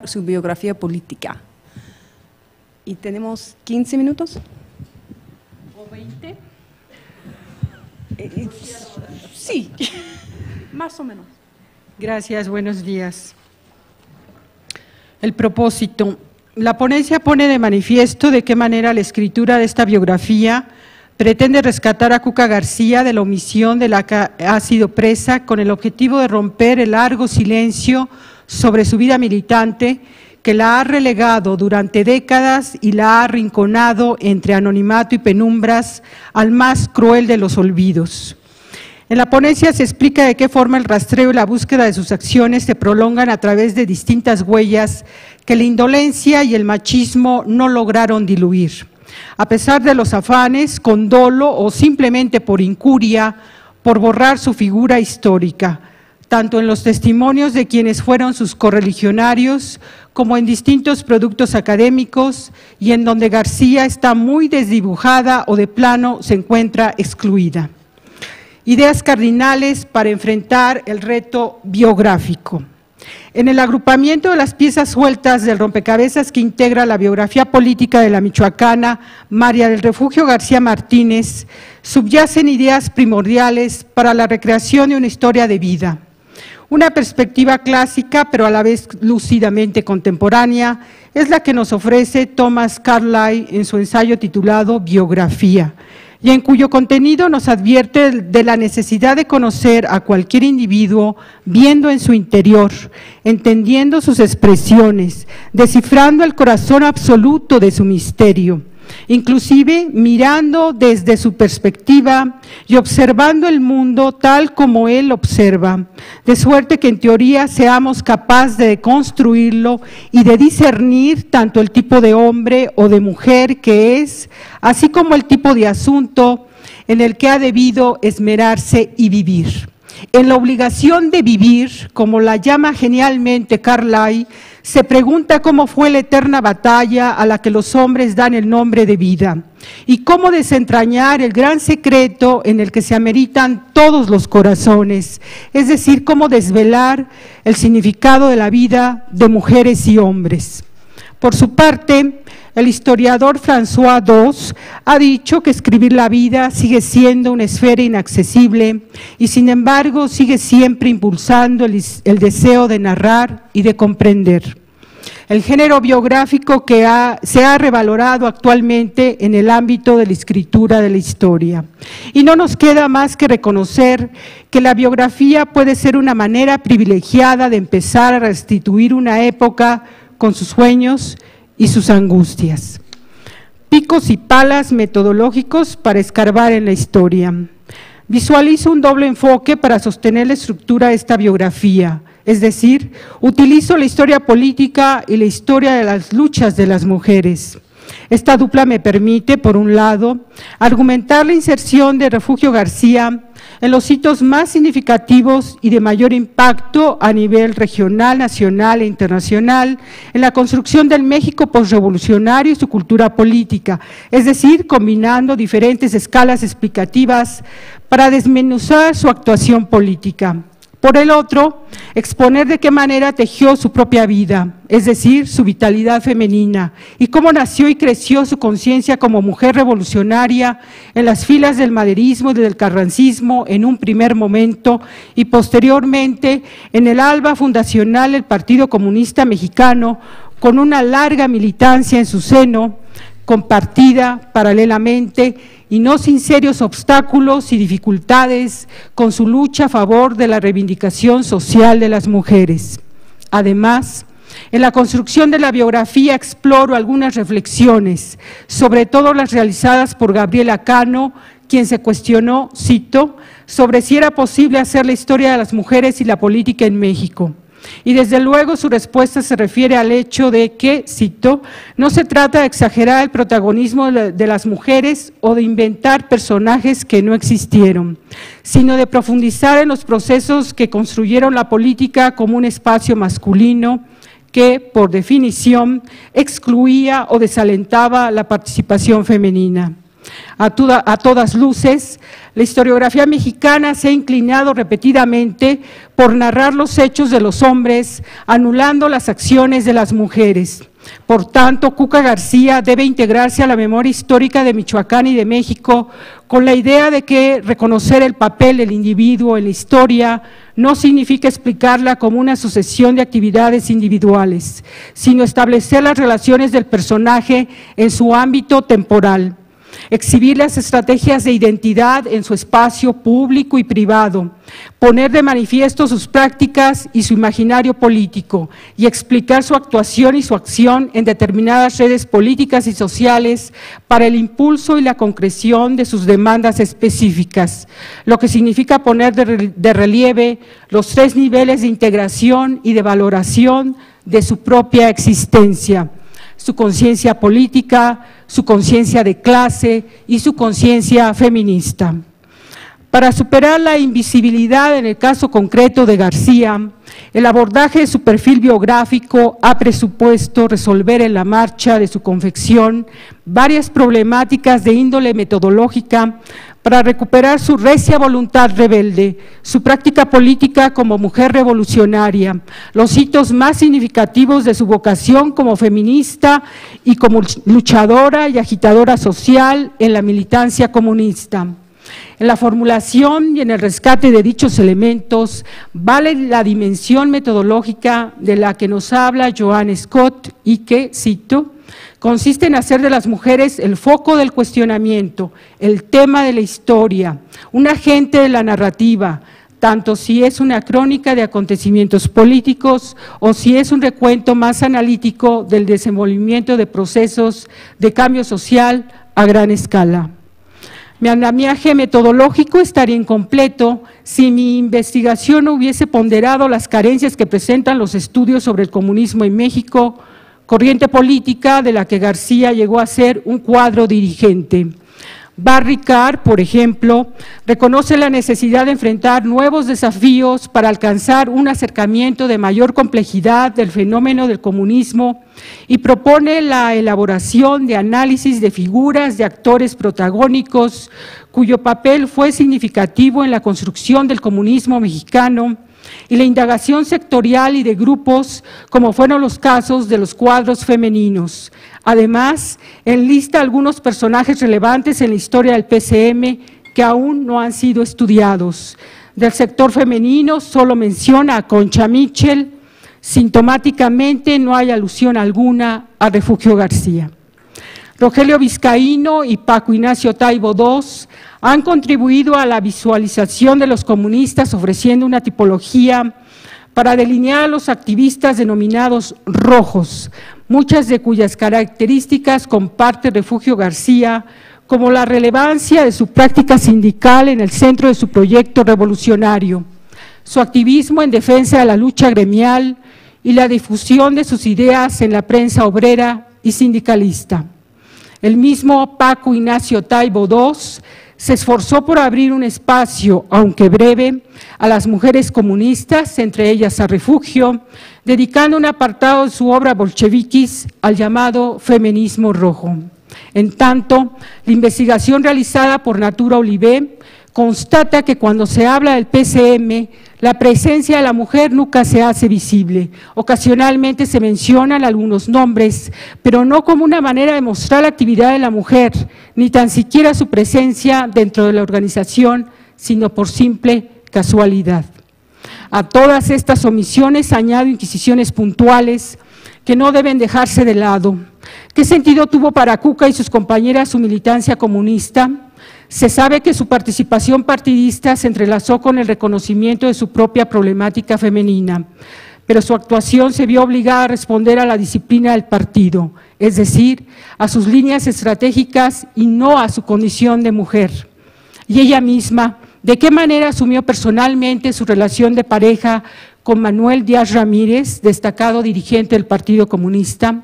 Su biografía política. Y tenemos 15 minutos. ¿O 20? Sí, más o menos. Gracias, buenos días. El propósito. La ponencia pone de manifiesto de qué manera la escritura de esta biografía pretende rescatar a Cuca García de la omisión de la que ha sido presa con el objetivo de romper el largo silencio sobre su vida militante que la ha relegado durante décadas y la ha arrinconado entre anonimato y penumbras al más cruel de los olvidos. En la ponencia se explica de qué forma el rastreo y la búsqueda de sus acciones se prolongan a través de distintas huellas que la indolencia y el machismo no lograron diluir. A pesar de los afanes, con dolo o simplemente por incuria, por borrar su figura histórica, tanto en los testimonios de quienes fueron sus correligionarios, como en distintos productos académicos y en donde García está muy desdibujada o de plano se encuentra excluida. Ideas cardinales para enfrentar el reto biográfico. En el agrupamiento de las piezas sueltas del rompecabezas que integra la biografía política de la michoacana María del Refugio García Martínez, subyacen ideas primordiales para la recreación de una historia de vida. Una perspectiva clásica, pero a la vez lúcidamente contemporánea, es la que nos ofrece Thomas Carlyle en su ensayo titulado Biografía, y en cuyo contenido nos advierte de la necesidad de conocer a cualquier individuo viendo en su interior, entendiendo sus expresiones, descifrando el corazón absoluto de su misterio, inclusive mirando desde su perspectiva y observando el mundo tal como él observa, de suerte que en teoría seamos capaces de construirlo y de discernir tanto el tipo de hombre o de mujer que es, así como el tipo de asunto en el que ha debido esmerarse y vivir. En la obligación de vivir, como la llama genialmente Carlyle, se pregunta cómo fue la eterna batalla a la que los hombres dan el nombre de vida y cómo desentrañar el gran secreto en el que se ameritan todos los corazones, es decir, cómo desvelar el significado de la vida de mujeres y hombres. Por su parte, el historiador François Dos ha dicho que escribir la vida sigue siendo una esfera inaccesible y sin embargo sigue siempre impulsando el deseo de narrar y de comprender. El género biográfico que se ha revalorado actualmente en el ámbito de la escritura de la historia. Y no nos queda más que reconocer que la biografía puede ser una manera privilegiada de empezar a restituir una época con sus sueños y sus angustias. Picos y palas metodológicos para escarbar en la historia. Visualizo un doble enfoque para sostener la estructura de esta biografía, es decir, utilizo la historia política y la historia de las luchas de las mujeres. Esta dupla me permite, por un lado, argumentar la inserción de Refugio García en los hitos más significativos y de mayor impacto a nivel regional, nacional e internacional en la construcción del México posrevolucionario y su cultura política, es decir, combinando diferentes escalas explicativas para desmenuzar su actuación política. Por el otro, exponer de qué manera tejió su propia vida, es decir, su vitalidad femenina, y cómo nació y creció su conciencia como mujer revolucionaria en las filas del maderismo y del carrancismo en un primer momento y posteriormente en el alba fundacional del Partido Comunista Mexicano, con una larga militancia en su seno, compartida paralelamente y no sin serios obstáculos y dificultades con su lucha a favor de la reivindicación social de las mujeres. Además, en la construcción de la biografía exploro algunas reflexiones, sobre todo las realizadas por Gabriela Cano, quien se cuestionó, cito, sobre si era posible hacer la historia de las mujeres y la política en México. Y desde luego su respuesta se refiere al hecho de que, cito, no se trata de exagerar el protagonismo de las mujeres o de inventar personajes que no existieron, sino de profundizar en los procesos que construyeron la política como un espacio masculino que, por definición, excluía o desalentaba la participación femenina. A todas luces, la historiografía mexicana se ha inclinado repetidamente por narrar los hechos de los hombres, anulando las acciones de las mujeres. Por tanto, Cuca García debe integrarse a la memoria histórica de Michoacán y de México con la idea de que reconocer el papel del individuo en la historia no significa explicarla como una sucesión de actividades individuales, sino establecer las relaciones del personaje en su ámbito temporal. Exhibir las estrategias de identidad en su espacio público y privado, poner de manifiesto sus prácticas y su imaginario político y explicar su actuación y su acción en determinadas redes políticas y sociales para el impulso y la concreción de sus demandas específicas, lo que significa poner de relieve los 3 niveles de integración y de valoración de su propia existencia: su conciencia política, su conciencia de clase y su conciencia feminista. Para superar la invisibilidad en el caso concreto de García, el abordaje de su perfil biográfico ha presupuesto resolver en la marcha de su confección varias problemáticas de índole metodológica para recuperar su recia voluntad rebelde, su práctica política como mujer revolucionaria, los hitos más significativos de su vocación como feminista y como luchadora y agitadora social en la militancia comunista. En la formulación y en el rescate de dichos elementos vale la dimensión metodológica de la que nos habla Joan Scott y que, cito, consiste en hacer de las mujeres el foco del cuestionamiento, el tema de la historia, un agente de la narrativa, tanto si es una crónica de acontecimientos políticos o si es un recuento más analítico del desenvolvimiento de procesos de cambio social a gran escala. Mi andamiaje metodológico estaría incompleto si mi investigación no hubiese ponderado las carencias que presentan los estudios sobre el comunismo en México, corriente política de la que García llegó a ser un cuadro dirigente. Barry Carr, por ejemplo, reconoce la necesidad de enfrentar nuevos desafíos para alcanzar un acercamiento de mayor complejidad del fenómeno del comunismo y propone la elaboración de análisis de figuras de actores protagónicos cuyo papel fue significativo en la construcción del comunismo mexicano y la indagación sectorial y de grupos como fueron los casos de los cuadros femeninos. Además, enlista algunos personajes relevantes en la historia del PCM que aún no han sido estudiados. Del sector femenino solo menciona a Concha Mitchell, sintomáticamente no hay alusión alguna a Refugio García. Rogelio Vizcaíno y Paco Ignacio Taibo II han contribuido a la visualización de los comunistas ofreciendo una tipología para delinear a los activistas denominados rojos, muchas de cuyas características comparte Refugio García, como la relevancia de su práctica sindical en el centro de su proyecto revolucionario, su activismo en defensa de la lucha gremial y la difusión de sus ideas en la prensa obrera y sindicalista. El mismo Paco Ignacio Taibo II se esforzó por abrir un espacio, aunque breve, a las mujeres comunistas, entre ellas a Refugio, dedicando un apartado de su obra Bolcheviquis al llamado feminismo rojo. En tanto, la investigación realizada por Natura Olivé constata que cuando se habla del PCM, la presencia de la mujer nunca se hace visible. Ocasionalmente se mencionan algunos nombres, pero no como una manera de mostrar la actividad de la mujer, ni tan siquiera su presencia dentro de la organización, sino por simple casualidad. A todas estas omisiones añado inquisiciones puntuales que no deben dejarse de lado. ¿Qué sentido tuvo para Cuca y sus compañeras su militancia comunista? Se sabe que su participación partidista se entrelazó con el reconocimiento de su propia problemática femenina, pero su actuación se vio obligada a responder a la disciplina del partido, es decir, a sus líneas estratégicas y no a su condición de mujer. Y ella misma, ¿de qué manera asumió personalmente su relación de pareja con Manuel Díaz Ramírez, destacado dirigente del Partido Comunista?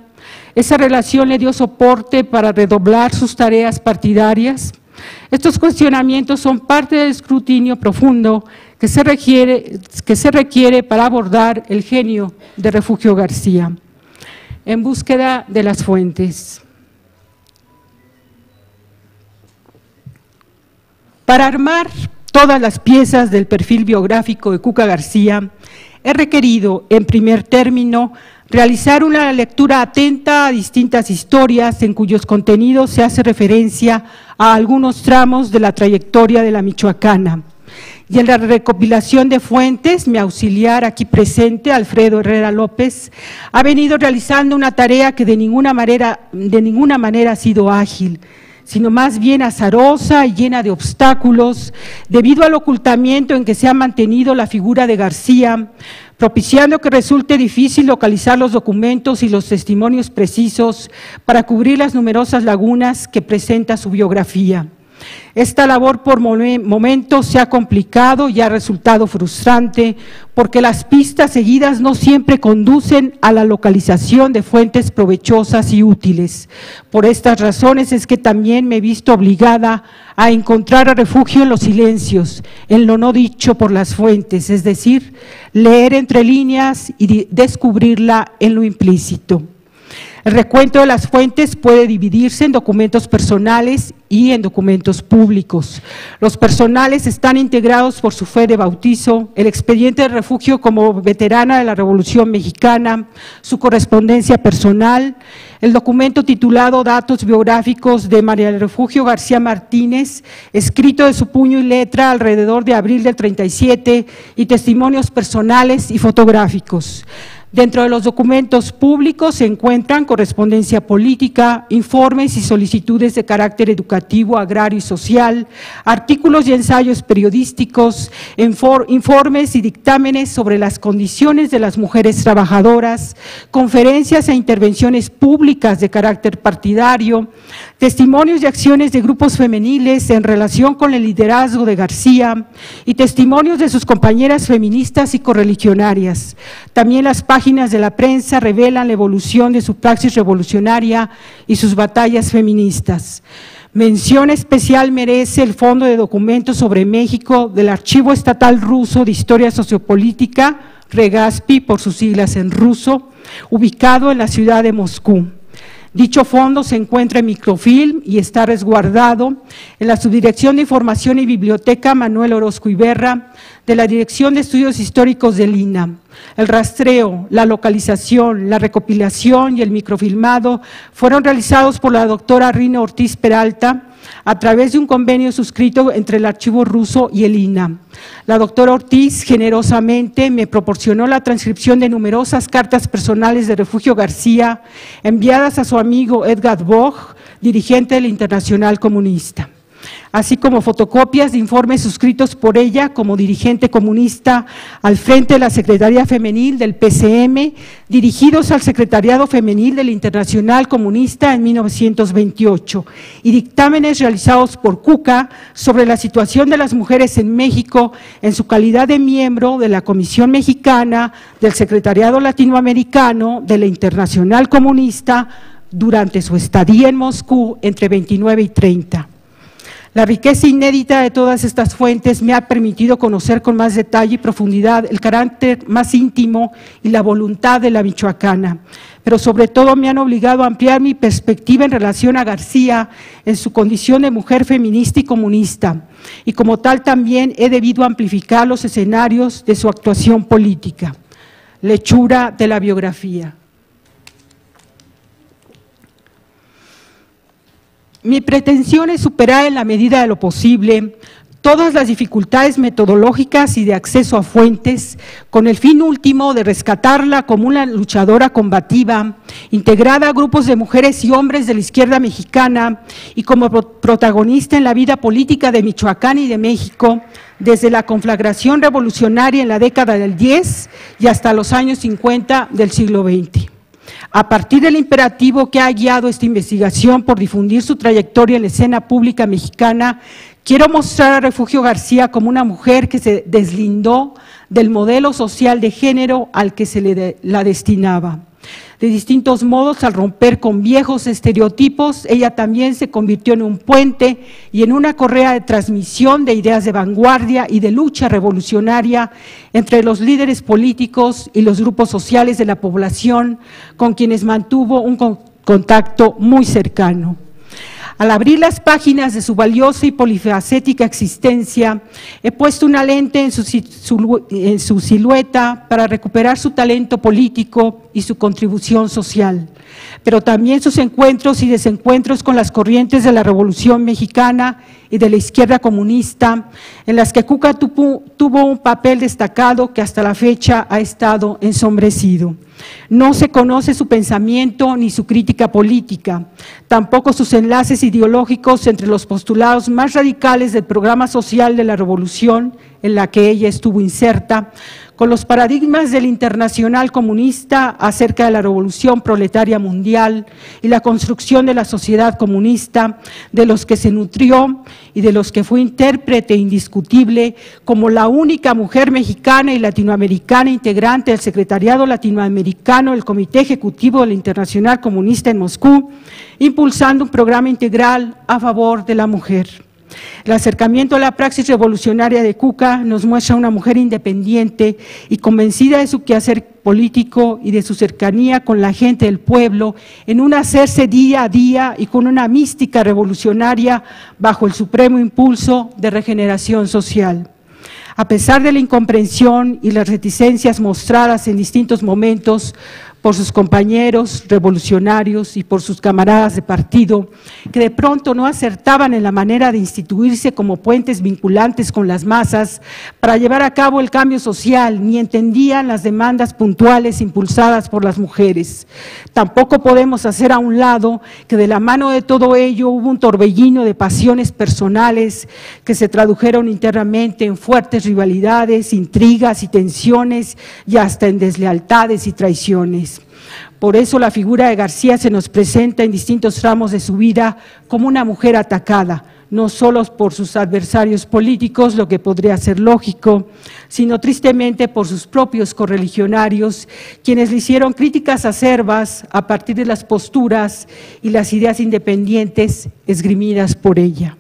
¿Esa relación le dio soporte para redoblar sus tareas partidarias? Estos cuestionamientos son parte del escrutinio profundo que se requiere para abordar el genio de Refugio García. En búsqueda de las fuentes. Para armar todas las piezas del perfil biográfico de Cuca García, he requerido, en primer término, realizar una lectura atenta a distintas historias en cuyos contenidos se hace referencia a algunos tramos de la trayectoria de la michoacana. Y en la recopilación de fuentes, mi auxiliar aquí presente, Alfredo Herrera López, ha venido realizando una tarea que de ninguna manera ha sido ágil, sino más bien azarosa y llena de obstáculos, debido al ocultamiento en que se ha mantenido la figura de García, propiciando que resulte difícil localizar los documentos y los testimonios precisos para cubrir las numerosas lagunas que presenta su biografía. Esta labor por momentos se ha complicado y ha resultado frustrante porque las pistas seguidas no siempre conducen a la localización de fuentes provechosas y útiles. Por estas razones es que también me he visto obligada a encontrar refugio en los silencios, en lo no dicho por las fuentes, es decir, leer entre líneas y descubrirla en lo implícito. El recuento de las fuentes puede dividirse en documentos personales y en documentos públicos. Los personales están integrados por su fe de bautizo, el expediente de refugio como veterana de la Revolución Mexicana, su correspondencia personal, el documento titulado Datos biográficos de María del Refugio García Martínez, escrito de su puño y letra alrededor de abril del 37, y testimonios personales y fotográficos. Dentro de los documentos públicos se encuentran correspondencia política, informes y solicitudes de carácter educativo, agrario y social, artículos y ensayos periodísticos, informes y dictámenes sobre las condiciones de las mujeres trabajadoras, conferencias e intervenciones públicas de carácter partidario, testimonios y acciones de grupos femeniles en relación con el liderazgo de García y testimonios de sus compañeras feministas y correligionarias. También las páginas de la prensa revelan la evolución de su praxis revolucionaria y sus batallas feministas. Mención especial merece el Fondo de Documentos sobre México del Archivo Estatal Ruso de Historia Sociopolítica, REGASPI por sus siglas en ruso, ubicado en la ciudad de Moscú. Dicho fondo se encuentra en microfilm y está resguardado en la Subdirección de Información y Biblioteca Manuel Orozco Iberra de la Dirección de Estudios Históricos del INAH. El rastreo, la localización, la recopilación y el microfilmado fueron realizados por la doctora Rina Ortiz Peralta a través de un convenio suscrito entre el Archivo Ruso y el INAH. La doctora Ortiz generosamente me proporcionó la transcripción de numerosas cartas personales de Refugio García enviadas a su amigo Edgar Boch, dirigente del Internacional Comunista, así como fotocopias de informes suscritos por ella como dirigente comunista al frente de la Secretaría Femenil del PCM, dirigidos al Secretariado Femenil del Internacional Comunista en 1928, y dictámenes realizados por Cuca sobre la situación de las mujeres en México en su calidad de miembro de la Comisión Mexicana, del Secretariado Latinoamericano, de la Internacional Comunista, durante su estadía en Moscú entre 29 y 30. La riqueza inédita de todas estas fuentes me ha permitido conocer con más detalle y profundidad el carácter más íntimo y la voluntad de la michoacana, pero sobre todo me han obligado a ampliar mi perspectiva en relación a García en su condición de mujer feminista y comunista, y como tal también he debido amplificar los escenarios de su actuación política. Lectura de la biografía. Mi pretensión es superar en la medida de lo posible todas las dificultades metodológicas y de acceso a fuentes, con el fin último de rescatarla como una luchadora combativa, integrada a grupos de mujeres y hombres de la izquierda mexicana y como protagonista en la vida política de Michoacán y de México, desde la conflagración revolucionaria en la década del 10 y hasta los años 50 del siglo XX. A partir del imperativo que ha guiado esta investigación por difundir su trayectoria en la escena pública mexicana, quiero mostrar a Refugio García como una mujer que se deslindó del modelo social de género al que se la destinaba. De distintos modos, al romper con viejos estereotipos, ella también se convirtió en un puente y en una correa de transmisión de ideas de vanguardia y de lucha revolucionaria entre los líderes políticos y los grupos sociales de la población, con quienes mantuvo un contacto muy cercano. Al abrir las páginas de su valiosa y polifacética existencia, he puesto una lente en su silueta para recuperar su talento político y su contribución social, pero también sus encuentros y desencuentros con las corrientes de la Revolución Mexicana y de la izquierda comunista, en las que Cuca tuvo un papel destacado que hasta la fecha ha estado ensombrecido. No se conoce su pensamiento ni su crítica política, tampoco sus enlaces ideológicos entre los postulados más radicales del programa social de la Revolución en la que ella estuvo inserta, con los paradigmas del Internacional Comunista acerca de la revolución proletaria mundial y la construcción de la sociedad comunista, de los que se nutrió y de los que fue intérprete indiscutible como la única mujer mexicana y latinoamericana integrante del Secretariado Latinoamericano del Comité Ejecutivo del Internacional Comunista en Moscú, impulsando un programa integral a favor de la mujer. El acercamiento a la praxis revolucionaria de Cuca nos muestra a una mujer independiente y convencida de su quehacer político y de su cercanía con la gente del pueblo, en un hacerse día a día y con una mística revolucionaria bajo el supremo impulso de regeneración social. A pesar de la incomprensión y las reticencias mostradas en distintos momentos por sus compañeros revolucionarios y por sus camaradas de partido, que de pronto no acertaban en la manera de instituirse como puentes vinculantes con las masas para llevar a cabo el cambio social, ni entendían las demandas puntuales impulsadas por las mujeres. Tampoco podemos hacer a un lado que de la mano de todo ello hubo un torbellino de pasiones personales que se tradujeron internamente en fuertes rivalidades, intrigas y tensiones y hasta en deslealtades y traiciones. Por eso la figura de García se nos presenta en distintos tramos de su vida como una mujer atacada, no solo por sus adversarios políticos, lo que podría ser lógico, sino tristemente por sus propios correligionarios, quienes le hicieron críticas acerbas a partir de las posturas y las ideas independientes esgrimidas por ella.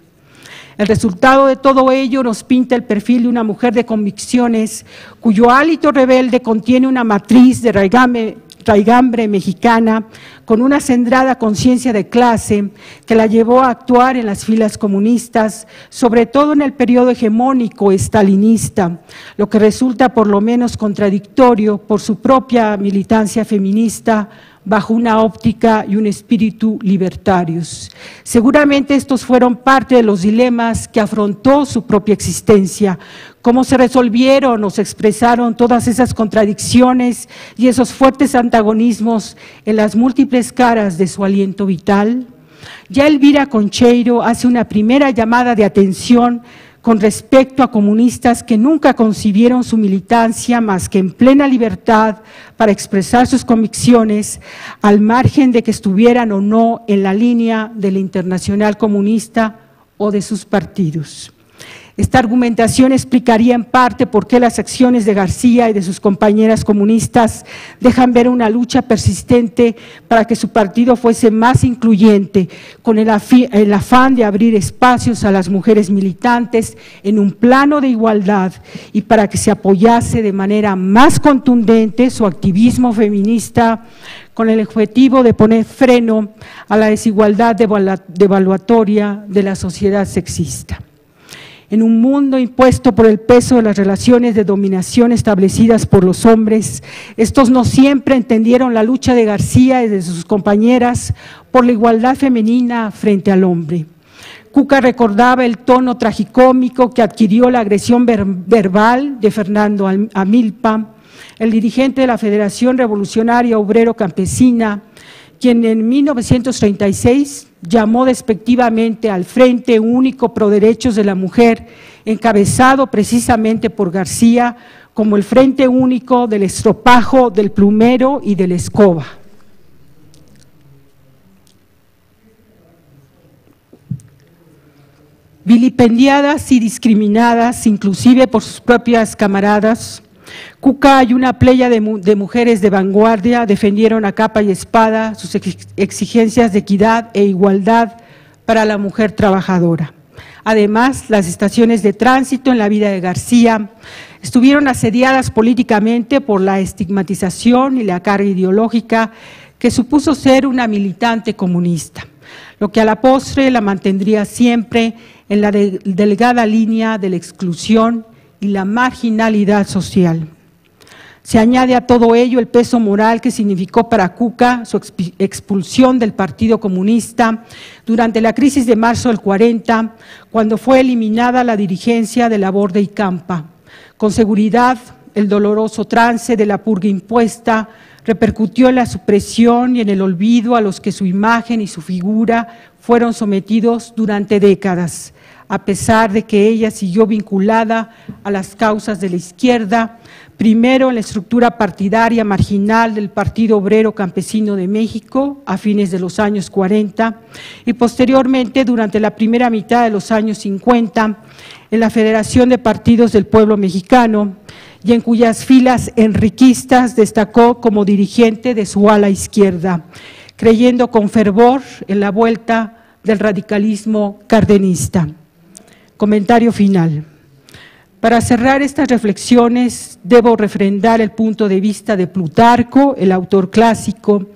El resultado de todo ello nos pinta el perfil de una mujer de convicciones cuyo hálito rebelde contiene una matriz de raigambre mexicana con una centrada conciencia de clase que la llevó a actuar en las filas comunistas, sobre todo en el periodo hegemónico estalinista, lo que resulta por lo menos contradictorio por su propia militancia feminista bajo una óptica y un espíritu libertarios. Seguramente estos fueron parte de los dilemas que afrontó su propia existencia. Cómo se resolvieron o se expresaron todas esas contradicciones y esos fuertes antagonismos en las múltiples caras de su aliento vital. Ya Elvira Concheiro hace una primera llamada de atención con respecto a comunistas que nunca concibieron su militancia más que en plena libertad para expresar sus convicciones, al margen de que estuvieran o no en la línea del Internacional Comunista o de sus partidos. Esta argumentación explicaría en parte por qué las acciones de García y de sus compañeras comunistas dejan ver una lucha persistente para que su partido fuese más incluyente, con el afán de abrir espacios a las mujeres militantes en un plano de igualdad y para que se apoyase de manera más contundente su activismo feminista con el objetivo de poner freno a la desigualdad devaluatoria de la sociedad sexista. En un mundo impuesto por el peso de las relaciones de dominación establecidas por los hombres, estos no siempre entendieron la lucha de García y de sus compañeras por la igualdad femenina frente al hombre. Cuca recordaba el tono tragicómico que adquirió la agresión verbal de Fernando Amilpa, el dirigente de la Federación Revolucionaria Obrero Campesina, quien en 1936 llamó despectivamente al Frente Único Pro Derechos de la Mujer, encabezado precisamente por García, como el Frente Único del estropajo, del plumero y de la escoba. Vilipendiadas y discriminadas, inclusive por sus propias camaradas, Cuca y una playa de mujeres de vanguardia defendieron a capa y espada sus exigencias de equidad e igualdad para la mujer trabajadora. Además, las estaciones de tránsito en la vida de García estuvieron asediadas políticamente por la estigmatización y la carga ideológica que supuso ser una militante comunista. lo que a la postre la mantendría siempre en la delgada línea de la exclusión y la marginalidad social. Se añade a todo ello el peso moral que significó para Cuca su expulsión del Partido Comunista durante la crisis de marzo del 40, cuando fue eliminada la dirigencia de Labor de Icampa. Con seguridad, el doloroso trance de la purga impuesta repercutió en la supresión y en el olvido a los que su imagen y su figura fueron sometidos durante décadas, a pesar de que ella siguió vinculada a las causas de la izquierda, primero en la estructura partidaria marginal del Partido Obrero Campesino de México a fines de los años 40 y posteriormente durante la primera mitad de los años 50 en la Federación de Partidos del Pueblo Mexicano, y en cuyas filas enriquistas destacó como dirigente de su ala izquierda, creyendo con fervor en la vuelta del radicalismo cardenista. Comentario final. Para cerrar estas reflexiones, debo refrendar el punto de vista de Plutarco, el autor clásico,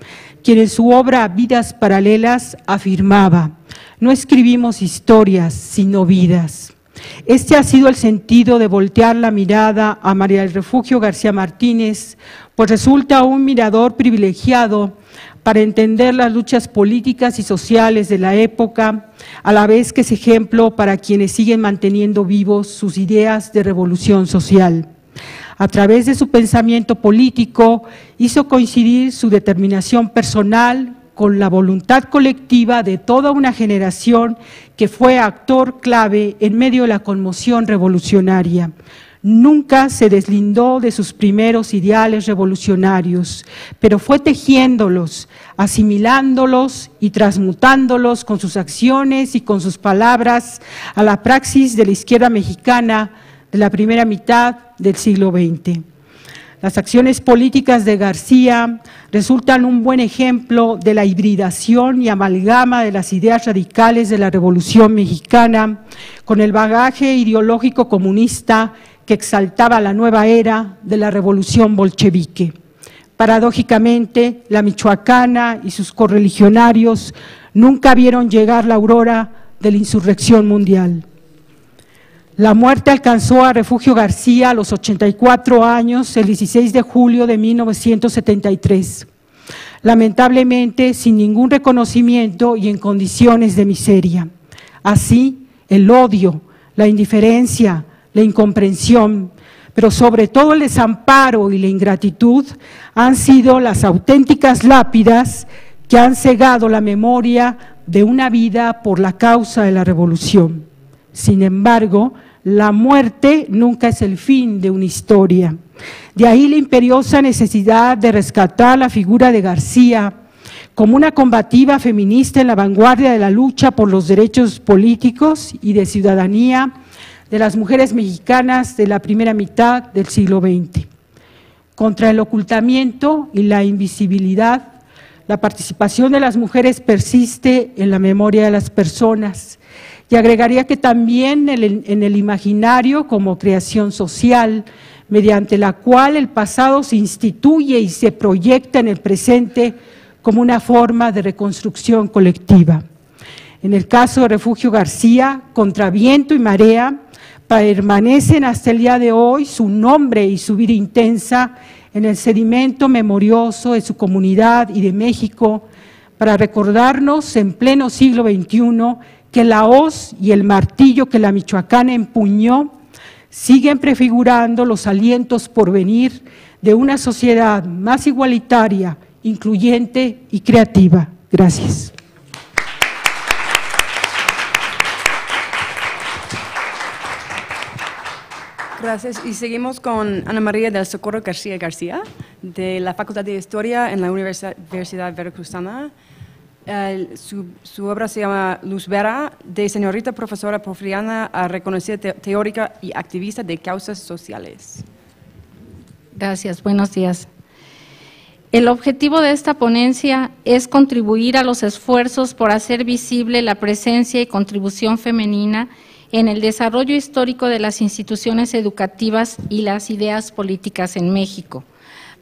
quien en su obra Vidas Paralelas afirmaba: no escribimos historias, sino vidas. Este ha sido el sentido de voltear la mirada a María del Refugio García Martínez, pues resulta un mirador privilegiado para entender las luchas políticas y sociales de la época, a la vez que es ejemplo para quienes siguen manteniendo vivos sus ideas de revolución social. A través de su pensamiento político, hizo coincidir su determinación personal con la voluntad colectiva de toda una generación que fue actor clave en medio de la conmoción revolucionaria. Nunca se deslindó de sus primeros ideales revolucionarios, pero fue tejiéndolos, asimilándolos y transmutándolos con sus acciones y con sus palabras a la praxis de la izquierda mexicana de la primera mitad del siglo XX. Las acciones políticas de García resultan un buen ejemplo de la hibridación y amalgama de las ideas radicales de la Revolución Mexicana con el bagaje ideológico comunista que exaltaba la nueva era de la revolución bolchevique. Paradójicamente, la michoacana y sus correligionarios nunca vieron llegar la aurora de la insurrección mundial. La muerte alcanzó a Refugio García a los 84 años, el 16 de julio de 1973, lamentablemente sin ningún reconocimiento y en condiciones de miseria. Así, el odio, la indiferencia, la incomprensión, pero sobre todo el desamparo y la ingratitud han sido las auténticas lápidas que han cegado la memoria de una vida por la causa de la revolución. Sin embargo, la muerte nunca es el fin de una historia. De ahí la imperiosa necesidad de rescatar la figura de García como una combativa feminista en la vanguardia de la lucha por los derechos políticos y de ciudadanía de las mujeres mexicanas de la primera mitad del siglo XX. Contra el ocultamiento y la invisibilidad, la participación de las mujeres persiste en la memoria de las personas, y agregaría que también en el imaginario como creación social, mediante la cual el pasado se instituye y se proyecta en el presente como una forma de reconstrucción colectiva. En el caso de Refugio García, contra viento y marea, permanecen hasta el día de hoy su nombre y su vida intensa en el sedimento memorioso de su comunidad y de México, para recordarnos en pleno siglo XXI que la hoz y el martillo que la michoacana empuñó siguen prefigurando los alientos por venir de una sociedad más igualitaria, incluyente y creativa. Gracias. Gracias. Y seguimos con Ana María del Socorro García García, de la Facultad de Historia en la Universidad Veracruzana. Su obra se llama Luz Vera, de señorita profesora porfiriana a reconocida teórica y activista de causas sociales. Gracias, buenos días. El objetivo de esta ponencia es contribuir a los esfuerzos por hacer visible la presencia y contribución femenina en el desarrollo histórico de las instituciones educativas y las ideas políticas en México,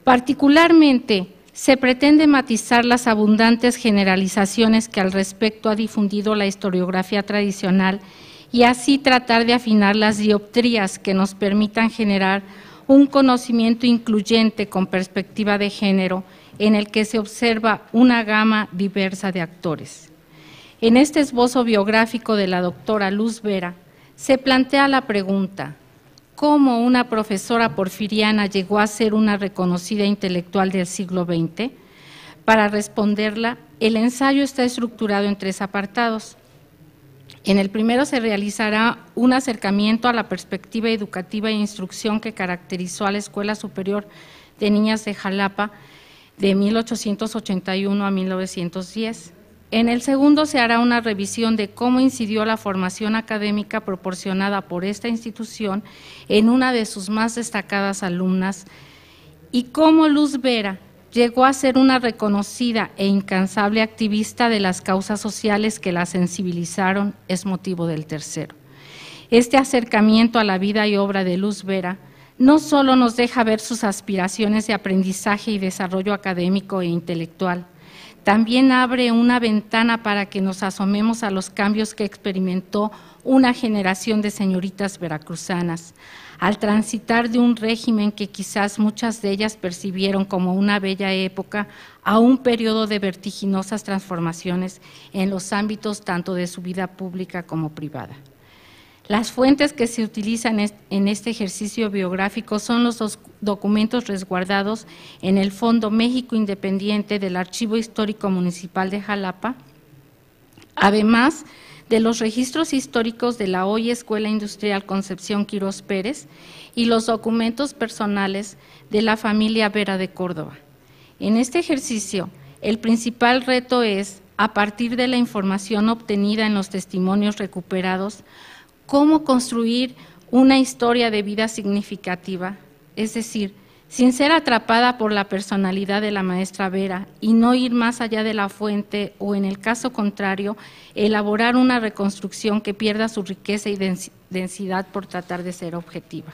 particularmente Se pretende matizar las abundantes generalizaciones que al respecto ha difundido la historiografía tradicional y así tratar de afinar las dioptrías que nos permitan generar un conocimiento incluyente con perspectiva de género en el que se observa una gama diversa de actores. En este esbozo biográfico de la doctora Luz Vera se plantea la pregunta: ¿cómo una profesora porfiriana llegó a ser una reconocida intelectual del siglo XX? Para responderla, el ensayo está estructurado en 3 apartados. En el primero se realizará un acercamiento a la perspectiva educativa e instrucción que caracterizó a la Escuela Superior de Niñas de Jalapa de 1881 a 1910. En el segundo se hará una revisión de cómo incidió la formación académica proporcionada por esta institución en una de sus más destacadas alumnas y cómo Luz Vera llegó a ser una reconocida e incansable activista de las causas sociales que la sensibilizaron, es motivo del tercero. Este acercamiento a la vida y obra de Luz Vera no solo nos deja ver sus aspiraciones de aprendizaje y desarrollo académico e intelectual, también abre una ventana para que nos asomemos a los cambios que experimentó una generación de señoritas veracruzanas, al transitar de un régimen que quizás muchas de ellas percibieron como una bella época a un periodo de vertiginosas transformaciones en los ámbitos tanto de su vida pública como privada. Las fuentes que se utilizan en este ejercicio biográfico son los documentos resguardados en el Fondo México Independiente del Archivo Histórico Municipal de Jalapa, además de los registros históricos de la hoy Escuela Industrial Concepción Quirós Pérez y los documentos personales de la familia Vera de Córdoba. En este ejercicio, el principal reto es, a partir de la información obtenida en los testimonios recuperados, cómo construir una historia de vida significativa, es decir, sin ser atrapada por la personalidad de la maestra Vera y no ir más allá de la fuente o, en el caso contrario, elaborar una reconstrucción que pierda su riqueza y densidad por tratar de ser objetiva.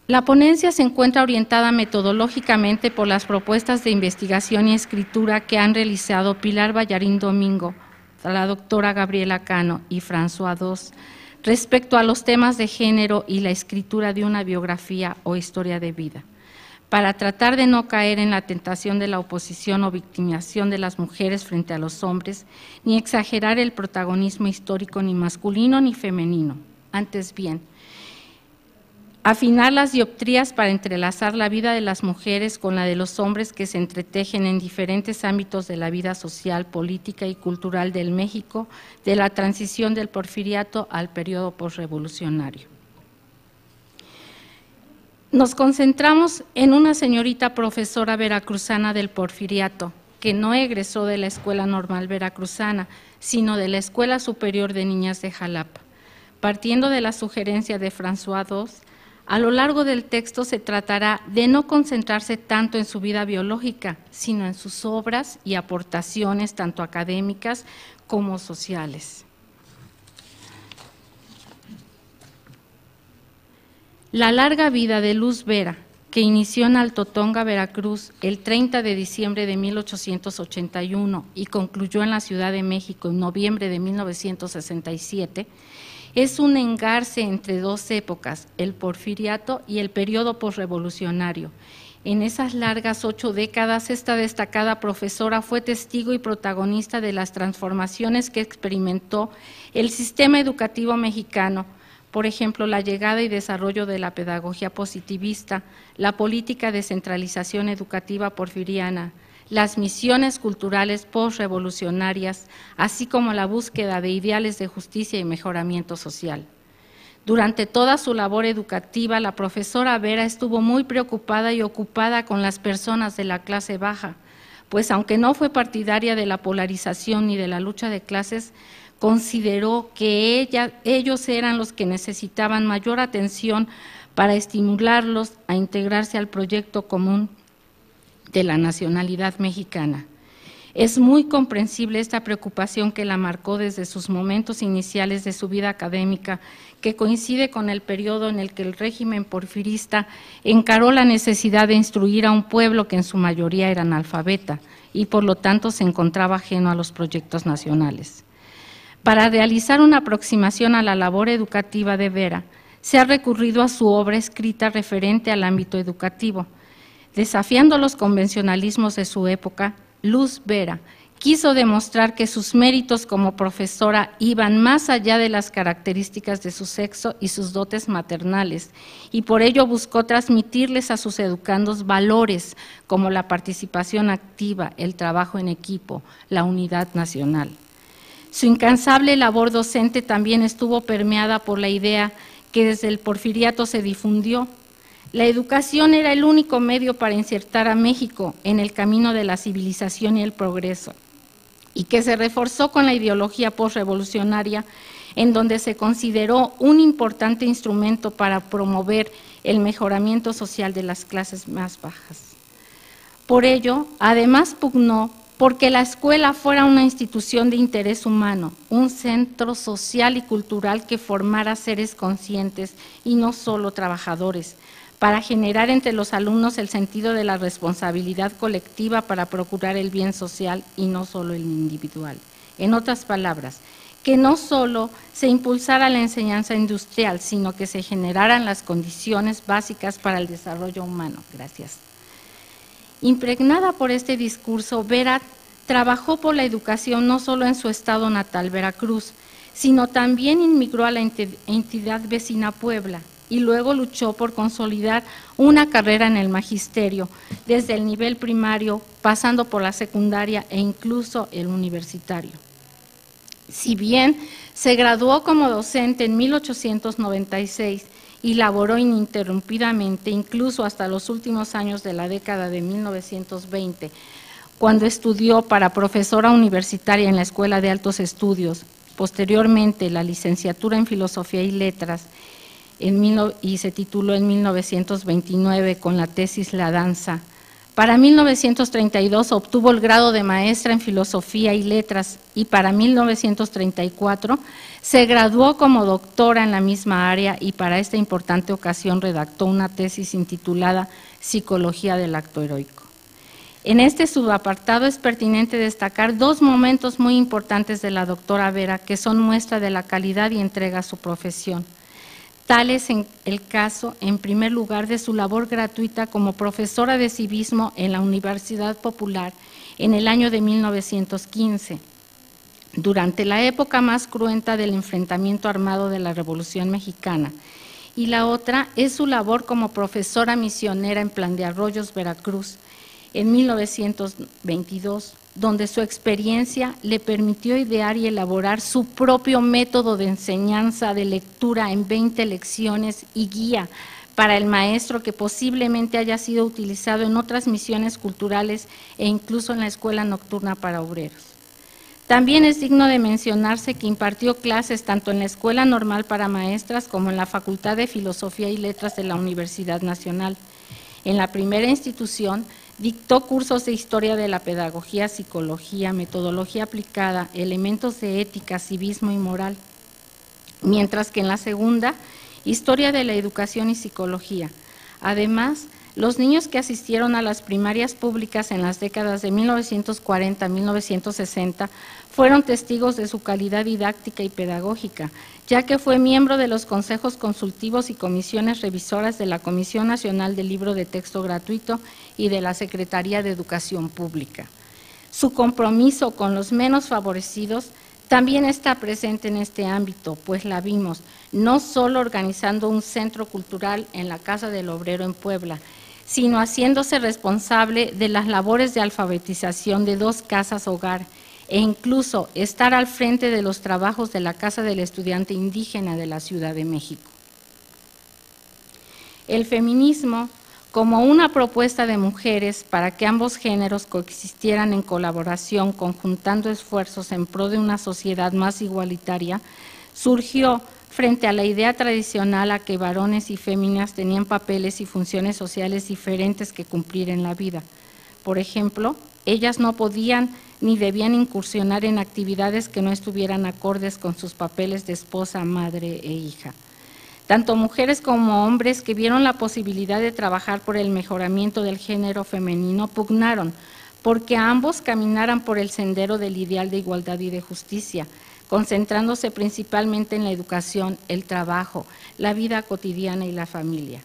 La ponencia se encuentra orientada metodológicamente por las propuestas de investigación y escritura que han realizado Pilar Ballarín Domingo, la doctora Gabriela Cano y François Dos, respecto a los temas de género y la escritura de una biografía o historia de vida, para tratar de no caer en la tentación de la oposición o victimización de las mujeres frente a los hombres, ni exagerar el protagonismo histórico ni masculino ni femenino, antes bien, afinar las dioptrías para entrelazar la vida de las mujeres con la de los hombres que se entretejen en diferentes ámbitos de la vida social, política y cultural del México, de la transición del porfiriato al periodo posrevolucionario. Nos concentramos en una señorita profesora veracruzana del porfiriato, que no egresó de la Escuela Normal Veracruzana, sino de la Escuela Superior de Niñas de Jalapa. Partiendo de la sugerencia de François Dos, a lo largo del texto se tratará de no concentrarse tanto en su vida biológica, sino en sus obras y aportaciones tanto académicas como sociales. La larga vida de Luz Vera, que inició en Alto Tonga, Veracruz, el 30 de diciembre de 1881 y concluyó en la Ciudad de México en noviembre de 1967, es un engarce entre dos épocas, el porfiriato y el periodo posrevolucionario. En esas largas 8 décadas, esta destacada profesora fue testigo y protagonista de las transformaciones que experimentó el sistema educativo mexicano, por ejemplo, la llegada y desarrollo de la pedagogía positivista, la política de centralización educativa porfiriana, las misiones culturales postrevolucionarias, así como la búsqueda de ideales de justicia y mejoramiento social. Durante toda su labor educativa, la profesora Vera estuvo muy preocupada y ocupada con las personas de la clase baja, pues aunque no fue partidaria de la polarización ni de la lucha de clases, consideró que ellos eran los que necesitaban mayor atención para estimularlos a integrarse al proyecto común de la nacionalidad mexicana. Es muy comprensible esta preocupación que la marcó desde sus momentos iniciales de su vida académica, que coincide con el periodo en el que el régimen porfirista encaró la necesidad de instruir a un pueblo que en su mayoría era analfabeta y por lo tanto se encontraba ajeno a los proyectos nacionales. Para realizar una aproximación a la labor educativa de Vera, se ha recurrido a su obra escrita referente al ámbito educativo. Desafiando los convencionalismos de su época, Luz Vera quiso demostrar que sus méritos como profesora iban más allá de las características de su sexo y sus dotes maternales, y por ello buscó transmitirles a sus educandos valores como la participación activa, el trabajo en equipo, la unidad nacional. Su incansable labor docente también estuvo permeada por la idea que desde el porfiriato se difundió. La educación era el único medio para insertar a México en el camino de la civilización y el progreso, y que se reforzó con la ideología posrevolucionaria, en donde se consideró un importante instrumento para promover el mejoramiento social de las clases más bajas. Por ello, además pugnó porque la escuela fuera una institución de interés humano, un centro social y cultural que formara seres conscientes y no solo trabajadores, para generar entre los alumnos el sentido de la responsabilidad colectiva para procurar el bien social y no solo el individual. En otras palabras, que no solo se impulsara la enseñanza industrial, sino que se generaran las condiciones básicas para el desarrollo humano. Gracias. Impregnada por este discurso, Vera trabajó por la educación no solo en su estado natal, Veracruz, sino también inmigró a la entidad vecina Puebla, y luego luchó por consolidar una carrera en el magisterio, desde el nivel primario, pasando por la secundaria e incluso el universitario. Si bien se graduó como docente en 1896 y laboró ininterrumpidamente, incluso hasta los últimos años de la década de 1920, cuando estudió para profesora universitaria en la Escuela de Altos Estudios, posteriormente la licenciatura en Filosofía y Letras, y se tituló en 1929 con la tesis La Danza. Para 1932 obtuvo el grado de maestra en Filosofía y Letras y para 1934 se graduó como doctora en la misma área y para esta importante ocasión redactó una tesis intitulada Psicología del acto heroico. En este subapartado es pertinente destacar dos momentos muy importantes de la doctora Vera que son muestra de la calidad y entrega a su profesión. Tal es el caso, en primer lugar, de su labor gratuita como profesora de civismo en la Universidad Popular en el año de 1915, durante la época más cruenta del enfrentamiento armado de la Revolución Mexicana. Y la otra es su labor como profesora misionera en Plan de Arroyos, Veracruz, en 1922, donde su experiencia le permitió idear y elaborar su propio método de enseñanza de lectura en 20 lecciones y guía para el maestro que posiblemente haya sido utilizado en otras misiones culturales e incluso en la escuela nocturna para obreros. También es digno de mencionarse que impartió clases tanto en la Escuela Normal para Maestras como en la Facultad de Filosofía y Letras de la Universidad Nacional. En la primera institución, dictó cursos de historia de la pedagogía, psicología, metodología aplicada, elementos de ética, civismo y moral, mientras que en la segunda, historia de la educación y psicología. Además, los niños que asistieron a las primarias públicas en las décadas de 1940 a 1960 fueron testigos de su calidad didáctica y pedagógica, ya que fue miembro de los consejos consultivos y comisiones revisoras de la Comisión Nacional del Libro de Texto Gratuito y de la Secretaría de Educación Pública. Su compromiso con los menos favorecidos también está presente en este ámbito, pues la vimos no solo organizando un centro cultural en la Casa del Obrero en Puebla, sino haciéndose responsable de las labores de alfabetización de 2 casas hogar e incluso estar al frente de los trabajos de la Casa del Estudiante Indígena de la Ciudad de México. El feminismo, como una propuesta de mujeres para que ambos géneros coexistieran en colaboración, conjuntando esfuerzos en pro de una sociedad más igualitaria, surgió frente a la idea tradicional a que varones y féminas tenían papeles y funciones sociales diferentes que cumplir en la vida. Por ejemplo, ellas no podían ni debían incursionar en actividades que no estuvieran acordes con sus papeles de esposa, madre e hija. Tanto mujeres como hombres que vieron la posibilidad de trabajar por el mejoramiento del género femenino pugnaron porque ambos caminaran por el sendero del ideal de igualdad y de justicia, concentrándose principalmente en la educación, el trabajo, la vida cotidiana y la familia.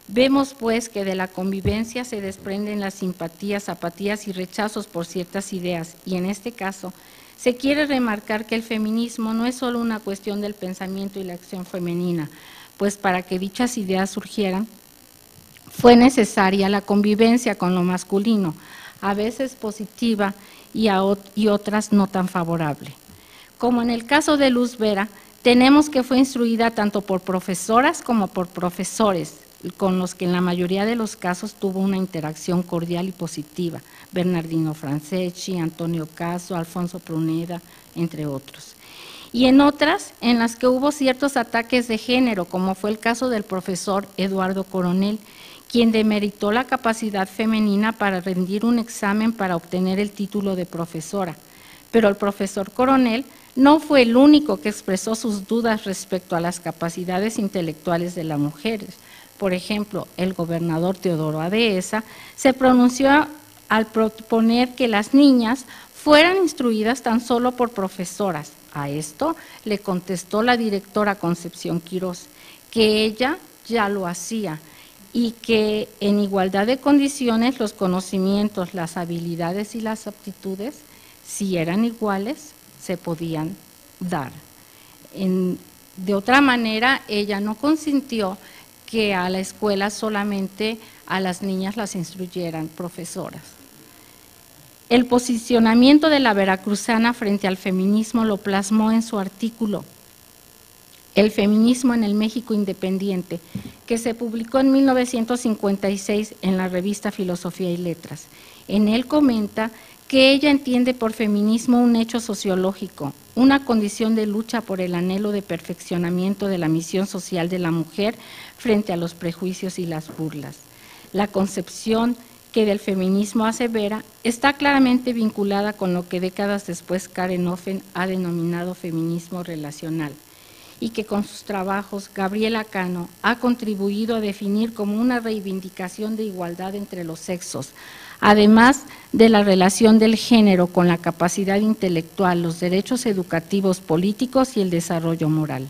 Vemos, pues, que de la convivencia se desprenden las simpatías, apatías y rechazos por ciertas ideas, y en este caso se quiere remarcar que el feminismo no es solo una cuestión del pensamiento y la acción femenina, pues para que dichas ideas surgieran fue necesaria la convivencia con lo masculino, a veces positiva y otras no tan favorable. Como en el caso de Luz Vera, tenemos que fue instruida tanto por profesoras como por profesores, con los que en la mayoría de los casos tuvo una interacción cordial y positiva, Bernardino Franceschi, Antonio Caso, Alfonso Pruneda, entre otros. Y en otras, en las que hubo ciertos ataques de género, como fue el caso del profesor Eduardo Coronel, quien demeritó la capacidad femenina para rendir un examen para obtener el título de profesora. Pero el profesor Coronel no fue el único que expresó sus dudas respecto a las capacidades intelectuales de las mujeres. Por ejemplo, el gobernador Teodoro Adehesa se pronunció al proponer que las niñas fueran instruidas tan solo por profesoras. A esto le contestó la directora Concepción Quirós, que ella ya lo hacía y que en igualdad de condiciones los conocimientos, las habilidades y las aptitudes, si eran iguales, se podían dar. De otra manera, ella no consintió que a la escuela solamente a las niñas las instruyeran profesoras. El posicionamiento de la veracruzana frente al feminismo lo plasmó en su artículo El feminismo en el México independiente, que se publicó en 1956 en la revista Filosofía y Letras. En él comenta que ella entiende por feminismo un hecho sociológico, una condición de lucha por el anhelo de perfeccionamiento de la misión social de la mujer frente a los prejuicios y las burlas. La concepción que del feminismo asevera está claramente vinculada con lo que décadas después Karen Offen ha denominado feminismo relacional, y que con sus trabajos Gabriela Cano ha contribuido a definir como una reivindicación de igualdad entre los sexos, además de la relación del género con la capacidad intelectual, los derechos educativos, políticos y el desarrollo moral.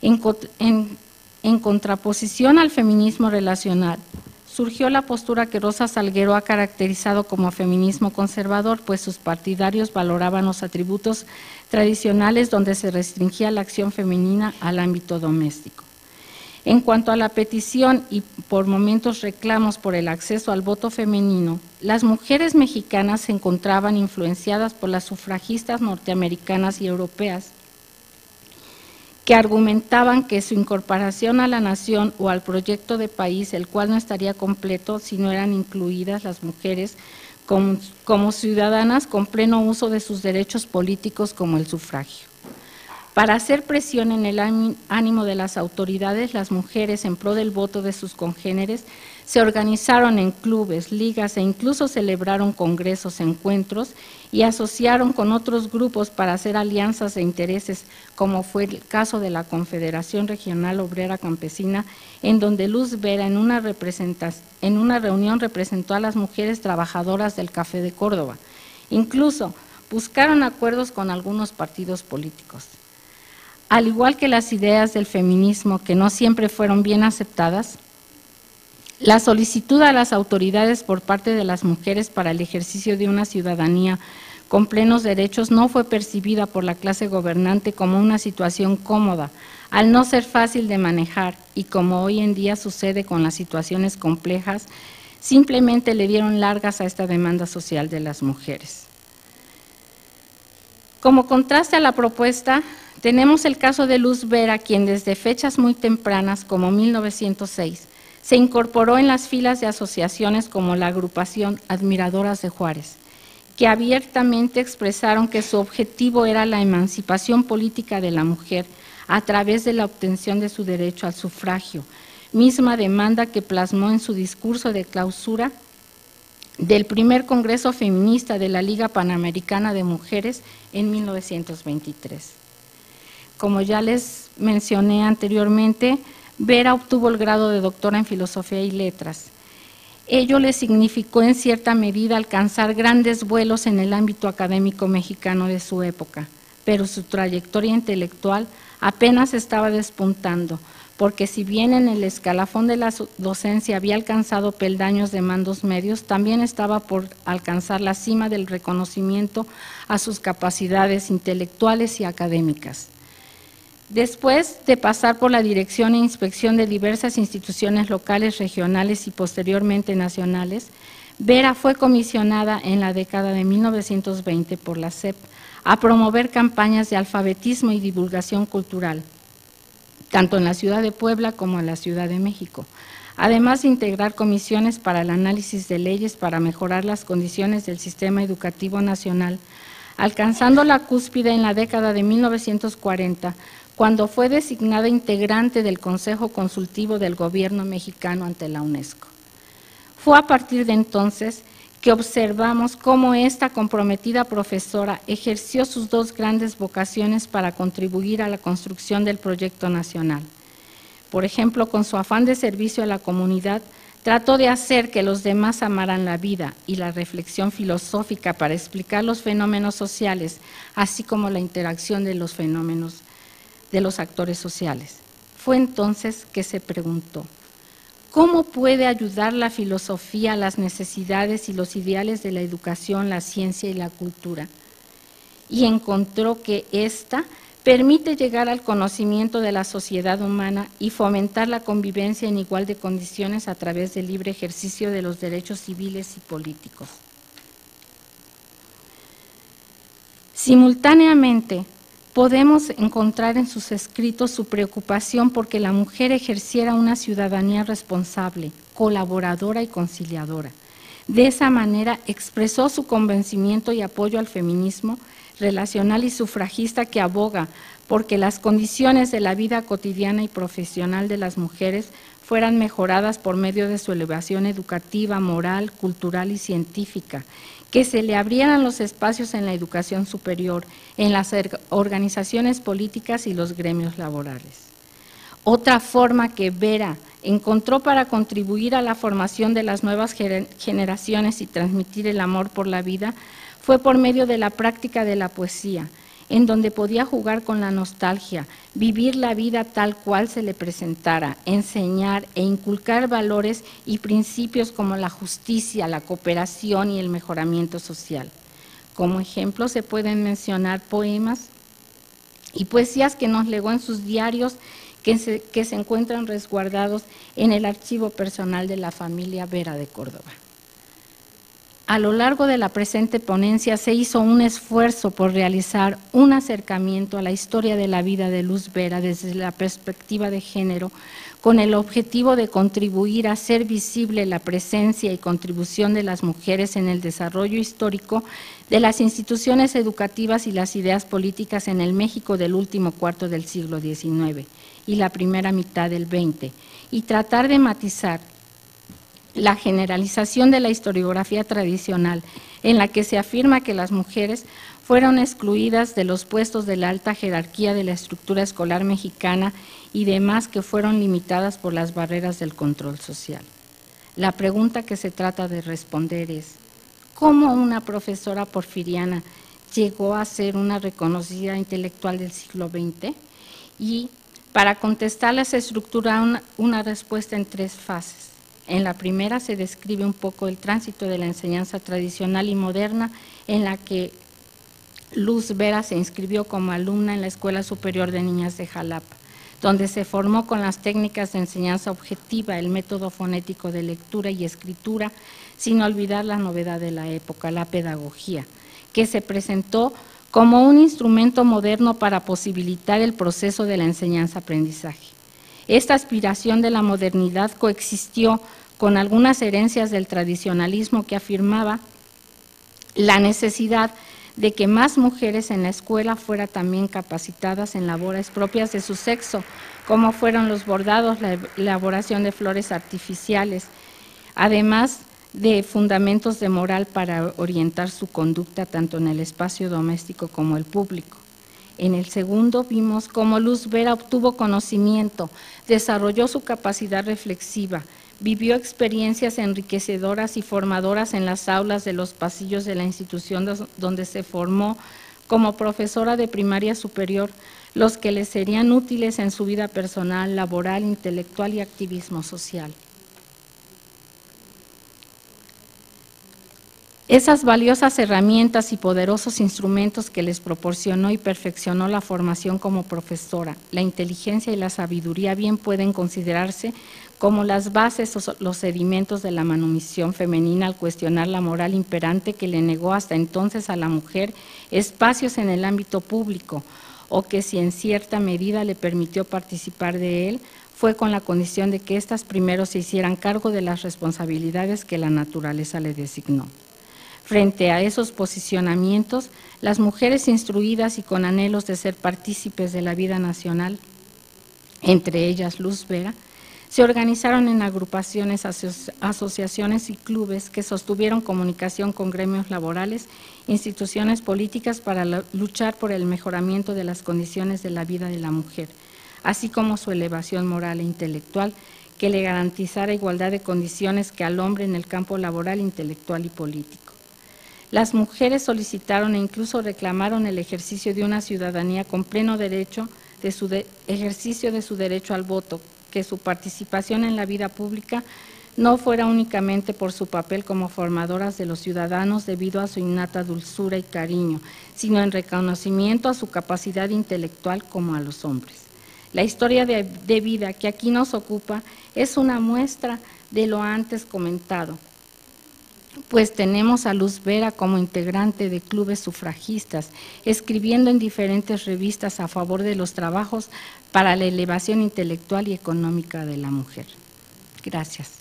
En contraposición al feminismo relacional, surgió la postura que Rosa Salguero ha caracterizado como feminismo conservador, pues sus partidarios valoraban los atributos tradicionales donde se restringía la acción femenina al ámbito doméstico. En cuanto a la petición y por momentos reclamos por el acceso al voto femenino, las mujeres mexicanas se encontraban influenciadas por las sufragistas norteamericanas y europeas, que argumentaban que su incorporación a la nación o al proyecto de país, el cual no estaría completo si no eran incluidas las mujeres como ciudadanas con pleno uso de sus derechos políticos como el sufragio. Para hacer presión en el ánimo de las autoridades, las mujeres en pro del voto de sus congéneres se organizaron en clubes, ligas e incluso celebraron congresos, encuentros y asociaron con otros grupos para hacer alianzas de intereses, como fue el caso de la Confederación Regional Obrera Campesina, en donde Luz Vera en una reunión representó a las mujeres trabajadoras del Café de Córdoba. Incluso buscaron acuerdos con algunos partidos políticos. Al igual que las ideas del feminismo, que no siempre fueron bien aceptadas, la solicitud a las autoridades por parte de las mujeres para el ejercicio de una ciudadanía con plenos derechos no fue percibida por la clase gobernante como una situación cómoda, al no ser fácil de manejar, y como hoy en día sucede con las situaciones complejas, simplemente le dieron largas a esta demanda social de las mujeres. Como contraste a la propuesta, tenemos el caso de Luz Vera, quien desde fechas muy tempranas, como 1906, se incorporó en las filas de asociaciones como la agrupación Admiradoras de Juárez, que abiertamente expresaron que su objetivo era la emancipación política de la mujer a través de la obtención de su derecho al sufragio, misma demanda que plasmó en su discurso de clausura del primer Congreso Feminista de la Liga Panamericana de Mujeres en 1923. Como ya les mencioné anteriormente, Vera obtuvo el grado de doctora en Filosofía y Letras. Ello le significó en cierta medida alcanzar grandes vuelos en el ámbito académico mexicano de su época, pero su trayectoria intelectual apenas estaba despuntando, porque si bien en el escalafón de la docencia había alcanzado peldaños de mandos medios, también estaba por alcanzar la cima del reconocimiento a sus capacidades intelectuales y académicas. Después de pasar por la dirección e inspección de diversas instituciones locales, regionales y posteriormente nacionales, Vera fue comisionada en la década de 1920 por la SEP a promover campañas de alfabetismo y divulgación cultural, tanto en la ciudad de Puebla como en la Ciudad de México, además de integrar comisiones para el análisis de leyes para mejorar las condiciones del sistema educativo nacional, alcanzando la cúspide en la década de 1940, cuando fue designada integrante del Consejo Consultivo del Gobierno mexicano ante la UNESCO. Fue a partir de entonces que observamos cómo esta comprometida profesora ejerció sus dos grandes vocaciones para contribuir a la construcción del proyecto nacional. Por ejemplo, con su afán de servicio a la comunidad, trató de hacer que los demás amaran la vida y la reflexión filosófica para explicar los fenómenos sociales, así como la interacción de los fenómenos de los actores sociales. Fue entonces que se preguntó, ¿cómo puede ayudar la filosofía a las necesidades y los ideales de la educación, la ciencia y la cultura? Y encontró que ésta permite llegar al conocimiento de la sociedad humana y fomentar la convivencia en igual de condiciones a través del libre ejercicio de los derechos civiles y políticos. Simultáneamente, podemos encontrar en sus escritos su preocupación porque la mujer ejerciera una ciudadanía responsable, colaboradora y conciliadora. De esa manera expresó su convencimiento y apoyo al feminismo relacional y sufragista que aboga porque las condiciones de la vida cotidiana y profesional de las mujeres fueran mejoradas por medio de su elevación educativa, moral, cultural y científica, que se le abrieran los espacios en la educación superior, en las organizaciones políticas y los gremios laborales. Otra forma que Vera encontró para contribuir a la formación de las nuevas generaciones y transmitir el amor por la vida fue por medio de la práctica de la poesía, en donde podía jugar con la nostalgia, vivir la vida tal cual se le presentara, enseñar e inculcar valores y principios como la justicia, la cooperación y el mejoramiento social. Como ejemplo se pueden mencionar poemas y poesías que nos legó en sus diarios que se encuentran resguardados en el archivo personal de la familia Vera de Córdoba. A lo largo de la presente ponencia se hizo un esfuerzo por realizar un acercamiento a la historia de la vida de Luz Vera desde la perspectiva de género, con el objetivo de contribuir a hacer visible la presencia y contribución de las mujeres en el desarrollo histórico de las instituciones educativas y las ideas políticas en el México del último cuarto del siglo XIX y la primera mitad del XX, y tratar de matizar la generalización de la historiografía tradicional, en la que se afirma que las mujeres fueron excluidas de los puestos de la alta jerarquía de la estructura escolar mexicana y demás que fueron limitadas por las barreras del control social. La pregunta que se trata de responder es, ¿cómo una profesora porfiriana llegó a ser una reconocida intelectual del siglo XX? Y para contestarla se estructura una respuesta en tres fases. En la primera se describe un poco el tránsito de la enseñanza tradicional y moderna en la que Luz Vera se inscribió como alumna en la Escuela Superior de Niñas de Jalapa, donde se formó con las técnicas de enseñanza objetiva, el método fonético de lectura y escritura, sin olvidar la novedad de la época, la pedagogía, que se presentó como un instrumento moderno para posibilitar el proceso de la enseñanza-aprendizaje. Esta aspiración de la modernidad coexistió con algunas herencias del tradicionalismo que afirmaba la necesidad de que más mujeres en la escuela fueran también capacitadas en labores propias de su sexo, como fueron los bordados, la elaboración de flores artificiales, además de fundamentos de moral para orientar su conducta tanto en el espacio doméstico como el público. En el segundo vimos cómo Luz Vera obtuvo conocimiento, desarrolló su capacidad reflexiva, vivió experiencias enriquecedoras y formadoras en las aulas de los pasillos de la institución donde se formó como profesora de primaria superior, los que le serían útiles en su vida personal, laboral, intelectual y activismo social. Esas valiosas herramientas y poderosos instrumentos que les proporcionó y perfeccionó la formación como profesora, la inteligencia y la sabiduría bien pueden considerarse como las bases o los sedimentos de la manumisión femenina al cuestionar la moral imperante que le negó hasta entonces a la mujer espacios en el ámbito público, o que si en cierta medida le permitió participar de él, fue con la condición de que éstas primero se hicieran cargo de las responsabilidades que la naturaleza le designó. Frente a esos posicionamientos, las mujeres instruidas y con anhelos de ser partícipes de la vida nacional, entre ellas Luz Vera, se organizaron en agrupaciones, asociaciones y clubes que sostuvieron comunicación con gremios laborales, instituciones políticas para luchar por el mejoramiento de las condiciones de la vida de la mujer, así como su elevación moral e intelectual, que le garantizara igualdad de condiciones que al hombre en el campo laboral, intelectual y político. Las mujeres solicitaron e incluso reclamaron el ejercicio de una ciudadanía con pleno derecho ejercicio de su derecho al voto, que su participación en la vida pública no fuera únicamente por su papel como formadoras de los ciudadanos debido a su innata dulzura y cariño, sino en reconocimiento a su capacidad intelectual como a los hombres. La historia de vida que aquí nos ocupa es una muestra de lo antes comentado, pues tenemos a Luz Vera como integrante de clubes sufragistas, escribiendo en diferentes revistas a favor de los trabajos para la elevación intelectual y económica de la mujer. Gracias.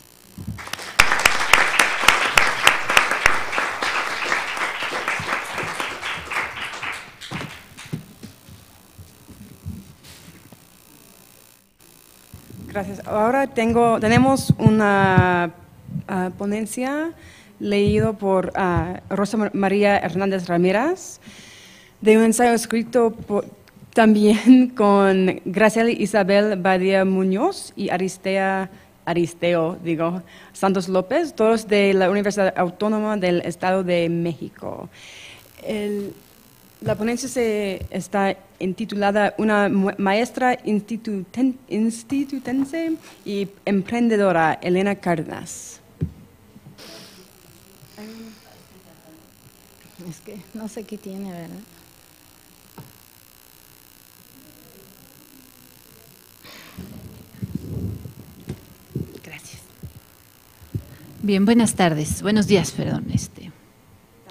Gracias. Ahora tenemos una ponencia leído por Rosa María Hernández Ramírez, de un ensayo escrito también con Graciela Isabel Badía Muñoz y Aristeo Santos López, todos de la Universidad Autónoma del Estado de México. La ponencia está intitulada Una maestra institutense y emprendedora, Elena Cárdenas. Es que no sé qué tiene, ¿verdad? Gracias. Bien, buenas tardes, buenos días, perdón.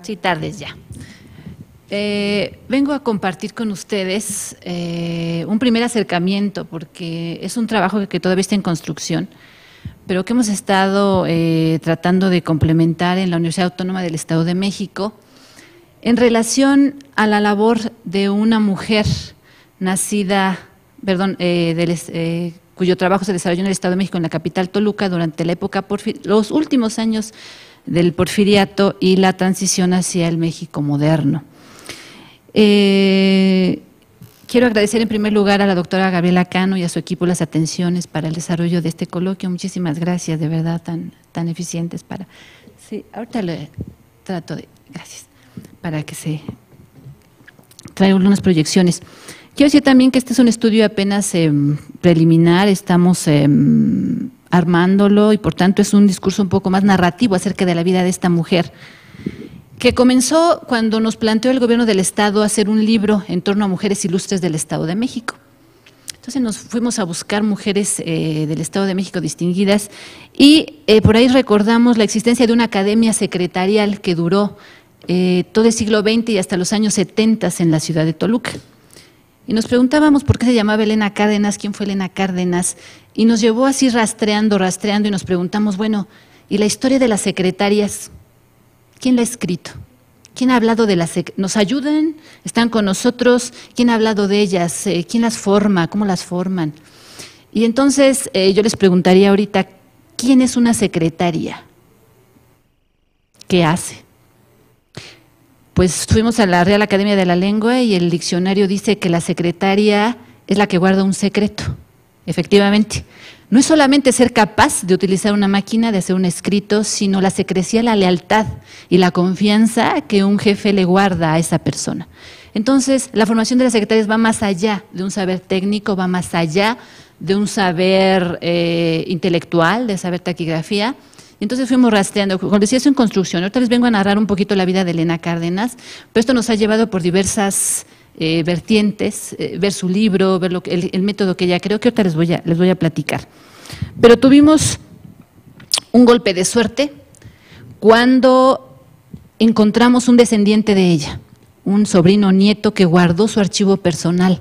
Sí, tardes ya. Vengo a compartir con ustedes un primer acercamiento, porque es un trabajo que todavía está en construcción, pero que hemos estado tratando de complementar en la Universidad Autónoma del Estado de México, en relación a la labor de una mujer nacida, cuyo trabajo se desarrolló en el Estado de México, en la capital Toluca, durante la época, los últimos años del porfiriato y la transición hacia el México moderno. Quiero agradecer en primer lugar a la doctora Gabriela Cano y a su equipo las atenciones para el desarrollo de este coloquio. Muchísimas gracias, de verdad, tan eficientes para… Sí, ahorita le trato de… Gracias. Para que se traigan unas proyecciones. Quiero decir también que este es un estudio apenas preliminar, estamos armándolo y por tanto es un discurso un poco más narrativo acerca de la vida de esta mujer, que comenzó cuando nos planteó el gobierno del Estado hacer un libro en torno a mujeres ilustres del Estado de México. Entonces nos fuimos a buscar mujeres del Estado de México distinguidas y por ahí recordamos la existencia de una academia secretarial que duró todo el siglo XX y hasta los años 70 en la ciudad de Toluca. Y nos preguntábamos por qué se llamaba Elena Cárdenas, quién fue Elena Cárdenas, y nos llevó así rastreando y nos preguntamos, bueno, ¿y la historia de las secretarias? ¿Quién la ha escrito? ¿Quién ha hablado de las secretarias? ¿Nos ayudan? ¿Están con nosotros? ¿Quién ha hablado de ellas? ¿Quién las forma? ¿Cómo las forman? Y entonces yo les preguntaría ahorita, ¿quién es una secretaria? ¿qué hace? Pues fuimos a la Real Academia de la Lengua y el diccionario dice que la secretaria es la que guarda un secreto. Efectivamente, no es solamente ser capaz de utilizar una máquina, de hacer un escrito, sino la secrecía, la lealtad y la confianza que un jefe le guarda a esa persona. Entonces, la formación de las secretarias va más allá de un saber técnico, va más allá de un saber intelectual, de saber taquigrafía. Entonces fuimos rastreando, como decía, es en construcción. Ahorita les vengo a narrar un poquito la vida de Elena Cárdenas, pero esto nos ha llevado por diversas vertientes, ver su libro, ver el método que ella creó, que ahorita les voy a platicar. Pero tuvimos un golpe de suerte cuando encontramos un descendiente de ella, un sobrino nieto que guardó su archivo personal,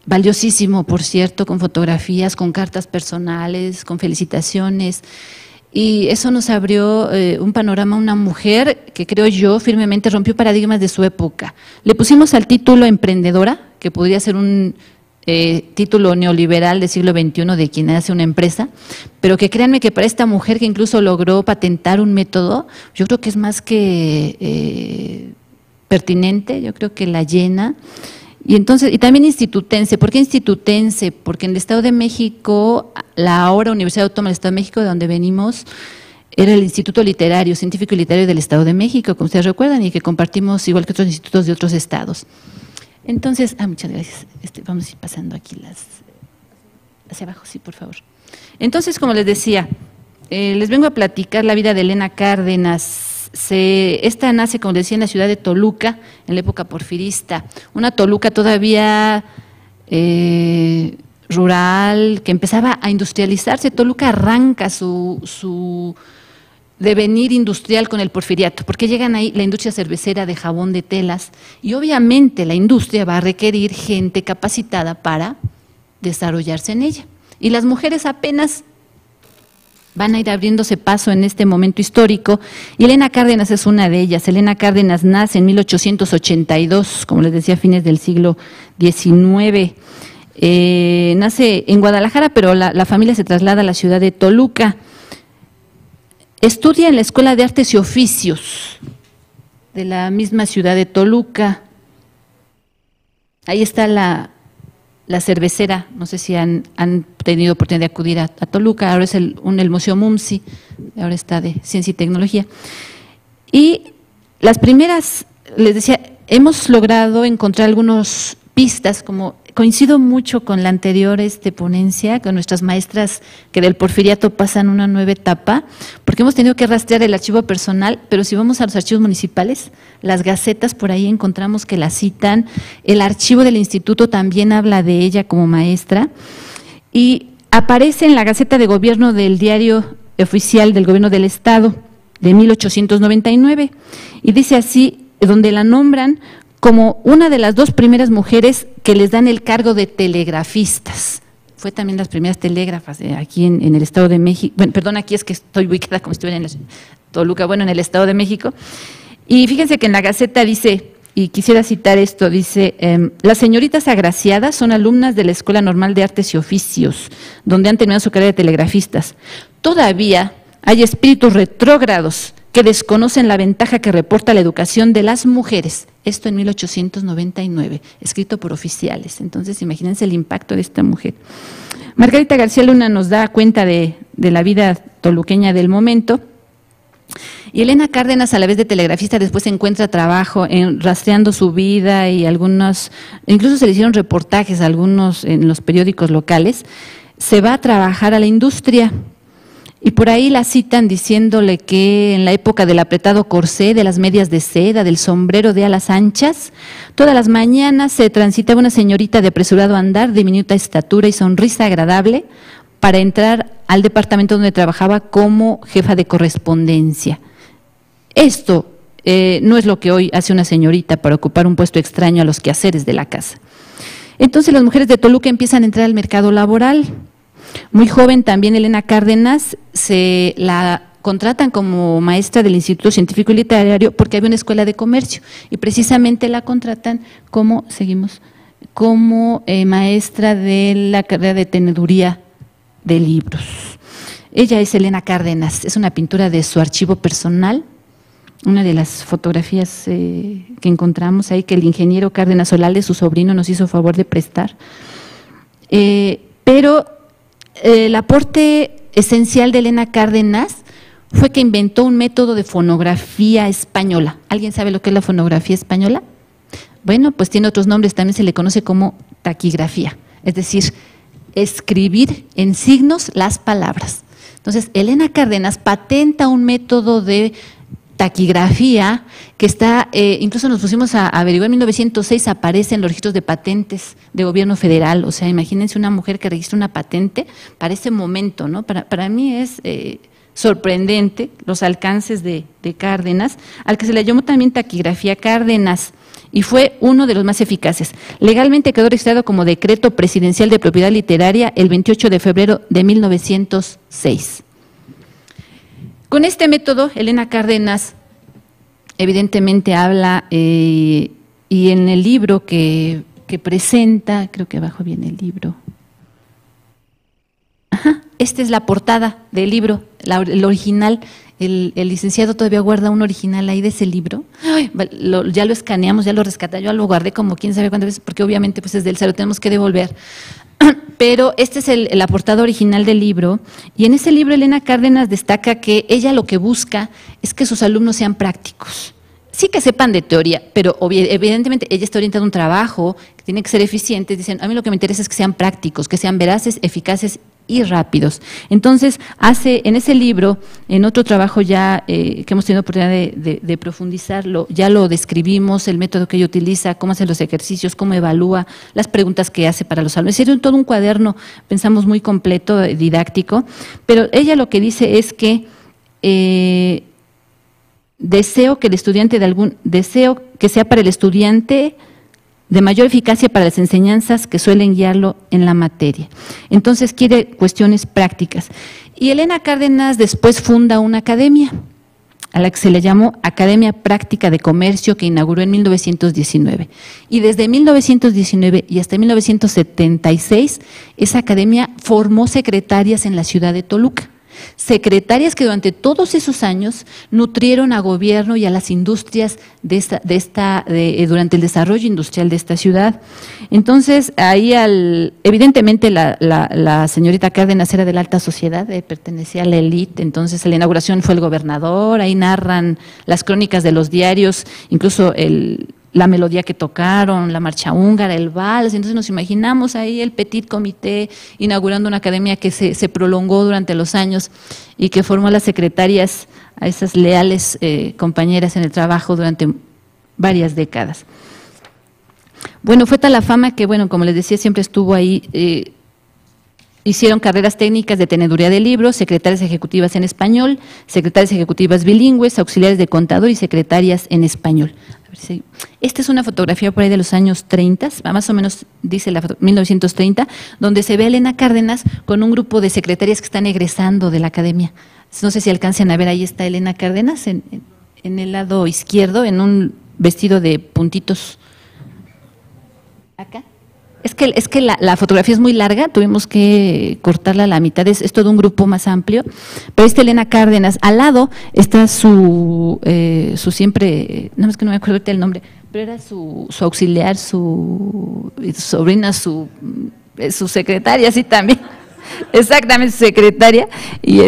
valiosísimo, por cierto, con fotografías, con cartas personales, con felicitaciones. Y eso nos abrió un panorama a una mujer que, creo yo, firmemente rompió paradigmas de su época. Le pusimos al título emprendedora, que podría ser un título neoliberal del siglo XXI de quien hace una empresa, pero que créanme que para esta mujer que incluso logró patentar un método, yo creo que es más que pertinente, yo creo que la llena. Y entonces, y también institutense. ¿Por qué institutense? Porque en el Estado de México, la ahora Universidad Autónoma del Estado de México, de donde venimos, era el Instituto Literario, Científico y Literario del Estado de México, como ustedes recuerdan, y que compartimos igual que otros institutos de otros estados. Entonces, muchas gracias. Vamos a ir pasando aquí hacia abajo, sí, por favor. Entonces, como les decía, les vengo a platicar la vida de Elena Cárdenas. Esta nace, como decía, en la ciudad de Toluca, en la época porfirista, una Toluca todavía rural, que empezaba a industrializarse. Toluca arranca su devenir industrial con el porfiriato, porque llegan ahí la industria cervecera de jabón, de telas, y obviamente la industria va a requerir gente capacitada para desarrollarse en ella. Y las mujeres apenas van a ir abriéndose paso en este momento histórico, y Elena Cárdenas es una de ellas. Elena Cárdenas nace en 1882, como les decía, a fines del siglo XIX. Nace en Guadalajara, pero la familia se traslada a la ciudad de Toluca. Estudia en la Escuela de Artes y Oficios de la misma ciudad de Toluca. Ahí está la cervecera, no sé si han tenido oportunidad de acudir a Toluca, ahora es el Museo MUMSI, ahora está de Ciencia y Tecnología. Y las primeras, les decía, hemos logrado encontrar algunas pistas, como coincido mucho con la anterior ponencia, con nuestras maestras que del porfiriato pasan una nueva etapa, porque hemos tenido que rastrear el archivo personal, pero si vamos a los archivos municipales, las gacetas, por ahí encontramos que la citan, el archivo del instituto también habla de ella como maestra, y aparece en la Gaceta de Gobierno del Diario Oficial del Gobierno del Estado de 1899, y dice así, donde la nombran como una de las dos primeras mujeres que les dan el cargo de telegrafistas. Fue también las primeras telégrafas aquí en el Estado de México. Bueno, perdón, aquí es que estoy ubicada como si estuviera en Toluca, bueno, en el Estado de México. Y fíjense que en la Gaceta dice, y quisiera citar esto, dice, las señoritas agraciadas son alumnas de la Escuela Normal de Artes y Oficios, donde han terminado su carrera de telegrafistas. Todavía hay espíritus retrógrados que desconocen la ventaja que reporta la educación de las mujeres. Esto en 1899, escrito por oficiales. Entonces, imagínense el impacto de esta mujer. Margarita García Luna nos da cuenta de la vida toluqueña del momento. Y Elena Cárdenas, a la vez de telegrafista, después encuentra trabajo rastreando su vida y incluso se le hicieron reportajes algunos en los periódicos locales. Se va a trabajar a la industria. Y por ahí la citan diciéndole que en la época del apretado corsé, de las medias de seda, del sombrero de alas anchas, todas las mañanas se transitaba una señorita de apresurado andar, diminuta estatura y sonrisa agradable, para entrar al departamento donde trabajaba como jefa de correspondencia. Esto no es lo que hoy hace una señorita para ocupar un puesto extraño a los quehaceres de la casa. Entonces las mujeres de Toluca empiezan a entrar al mercado laboral. Muy joven también Elena Cárdenas, se la contratan como maestra del Instituto Científico y Literario porque había una escuela de comercio y precisamente la contratan como maestra de la carrera de teneduría de libros. Ella es Elena Cárdenas, es una pintura de su archivo personal, una de las fotografías que encontramos ahí, que el ingeniero Cárdenas Olales, su sobrino, nos hizo favor de prestar. Pero el aporte esencial de Elena Cárdenas fue que inventó un método de fonografía española. ¿Alguien sabe lo que es la fonografía española? Bueno, pues tiene otros nombres, también se le conoce como taquigrafía, es decir, escribir en signos las palabras. Entonces, Elena Cárdenas patenta un método de taquigrafía que está, incluso nos pusimos a averiguar, en 1906 aparece en los registros de patentes de gobierno federal. O sea, imagínense una mujer que registra una patente para ese momento, ¿no? Para mí es sorprendente los alcances de Cárdenas, al que se le llamó también taquigrafía Cárdenas, y fue uno de los más eficaces. Legalmente quedó registrado como decreto presidencial de propiedad literaria el 28 de febrero de 1906. Con este método, Elena Cárdenas evidentemente habla, y en el libro que presenta, creo que abajo viene el libro. Ajá, esta es la portada del libro, el original. El licenciado todavía guarda un original ahí de ese libro. Ay, ya lo escaneamos, ya lo rescatamos, yo lo guardé como quién sabe cuántas veces, porque obviamente pues es del lo tenemos que devolver. Pero este es la portada original del libro, y en ese libro Elena Cárdenas destaca que ella lo que busca es que sus alumnos sean prácticos. Sí que sepan de teoría, pero evidentemente ella está orientada a un trabajo que tiene que ser eficiente. Dicen, a mí lo que me interesa es que sean prácticos, que sean veraces, eficaces y rápidos. Entonces, en ese libro, en otro trabajo ya que hemos tenido oportunidad de profundizarlo, ya lo describimos, el método que ella utiliza, cómo hace los ejercicios, cómo evalúa, las preguntas que hace para los alumnos. Es todo un cuaderno, pensamos, muy completo, didáctico, pero ella lo que dice es que deseo que sea para el estudiante de mayor eficacia para las enseñanzas que suelen guiarlo en la materia. Entonces quiere cuestiones prácticas. Y Elena Cárdenas después funda una academia, a la que se le llamó Academia Práctica de Comercio, que inauguró en 1919. Y desde 1919 y hasta 1976, esa academia formó secretarias en la ciudad de Toluca. Secretarias que durante todos esos años nutrieron a gobierno y a las industrias durante el desarrollo industrial de esta ciudad. Entonces, ahí evidentemente la señorita Cárdenas era de la alta sociedad, pertenecía a la élite. Entonces, en la inauguración fue el gobernador, ahí narran las crónicas de los diarios, incluso la melodía que tocaron, la marcha húngara, el vals. Entonces nos imaginamos ahí el petit comité inaugurando una academia que se prolongó durante los años y que formó a las secretarias, a esas leales compañeras en el trabajo durante varias décadas. Bueno, fue tal la fama que, bueno, como les decía, siempre estuvo ahí. Hicieron carreras técnicas de teneduría de libros, secretarias ejecutivas en español, secretarias ejecutivas bilingües, auxiliares de contador y secretarias en español. A ver si, esta es una fotografía por ahí de los años 30, más o menos dice 1930, donde se ve a Elena Cárdenas con un grupo de secretarias que están egresando de la academia. No sé si alcancen a ver, ahí está Elena Cárdenas en el lado izquierdo, en un vestido de puntitos. Acá. Es que la fotografía es muy larga, tuvimos que cortarla a la mitad, es todo un grupo más amplio, pero está Elena Cárdenas, al lado está su siempre, no es que no me acuerdo ahorita el nombre, pero era su auxiliar, su sobrina, su secretaria, sí también. Exactamente, su secretaria, y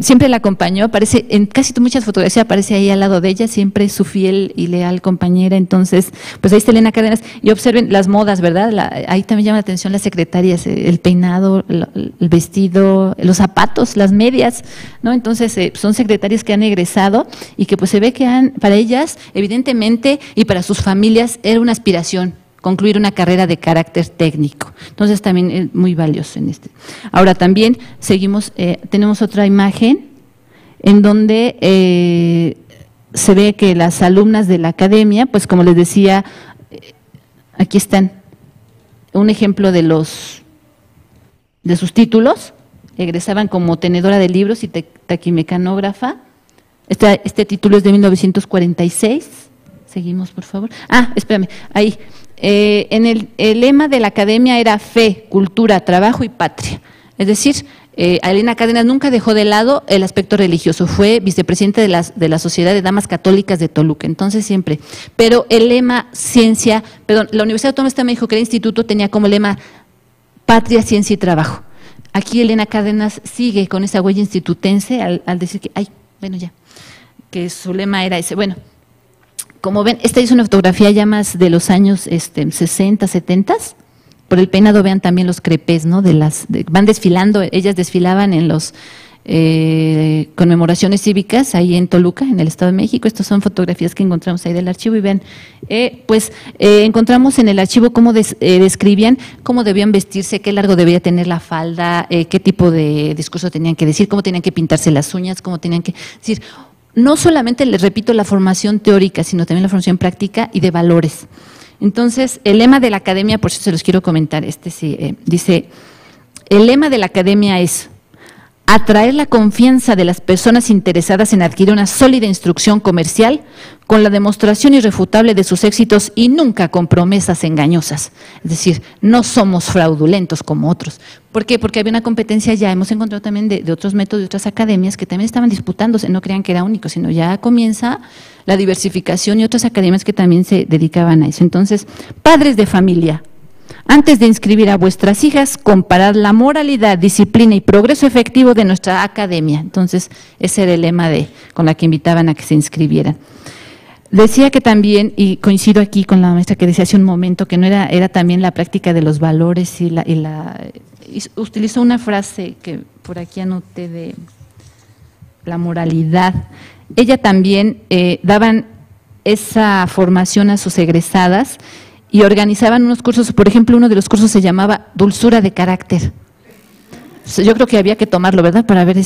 siempre la acompañó, aparece en casi muchas fotografías, aparece ahí al lado de ella, siempre su fiel y leal compañera. Entonces, pues ahí está Elena Cárdenas, y observen las modas, ¿verdad? Ahí también llama la atención las secretarias, el peinado, el vestido, los zapatos, las medias, ¿no? Entonces, son secretarias que han egresado y que pues se ve que para ellas, evidentemente, y para sus familias, era una aspiración concluir una carrera de carácter técnico. Entonces también es muy valioso en este. Ahora también seguimos, tenemos otra imagen en donde se ve que las alumnas de la academia, pues como les decía, aquí están un ejemplo de sus títulos, egresaban como tenedora de libros y taquimecanógrafa. Este título es de 1946. Seguimos, por favor. Espérame, ahí. El lema de la academia era fe, cultura, trabajo y patria. Es decir, a Elena Cárdenas nunca dejó de lado el aspecto religioso, fue vicepresidente de la Sociedad de Damas Católicas de Toluca, entonces siempre. Pero el lema la Universidad Autónoma de México, que era instituto, tenía como lema patria, ciencia y trabajo. Aquí Elena Cárdenas sigue con esa huella institutense al decir que, que su lema era ese. Bueno, como ven, esta es una fotografía ya más de los años 60, 70. Por el peinado vean también los crepés, ¿no? Van desfilando, ellas desfilaban en los conmemoraciones cívicas ahí en Toluca, en el Estado de México. Estas son fotografías que encontramos ahí del archivo y ven, encontramos en el archivo cómo describían cómo debían vestirse, qué largo debía tener la falda, qué tipo de discurso tenían que decir, cómo tenían que pintarse las uñas, cómo tenían que decir. No solamente, les repito, la formación teórica, sino también la formación práctica y de valores. Entonces, el lema de la academia, por eso se los quiero comentar, dice, el lema de la academia es atraer la confianza de las personas interesadas en adquirir una sólida instrucción comercial con la demostración irrefutable de sus éxitos y nunca con promesas engañosas. Es decir, no somos fraudulentos como otros. ¿Por qué? Porque había una competencia, ya hemos encontrado también de otros métodos, de otras academias que también estaban disputándose, no crean que era único, sino ya comienza la diversificación y otras academias que también se dedicaban a eso. Entonces, padres de familia, antes de inscribir a vuestras hijas, comparad la moralidad, disciplina y progreso efectivo de nuestra academia. Entonces, ese era el lema con la que invitaban a que se inscribieran. Decía que también, y coincido aquí con la maestra que decía hace un momento, que no era también la práctica de los valores y utilizó una frase que por aquí anoté de la moralidad. Ella también daban esa formación a sus egresadas y organizaban unos cursos, por ejemplo, uno de los cursos se llamaba Dulzura de Carácter. Yo creo que había que tomarlo, ¿verdad? Para ver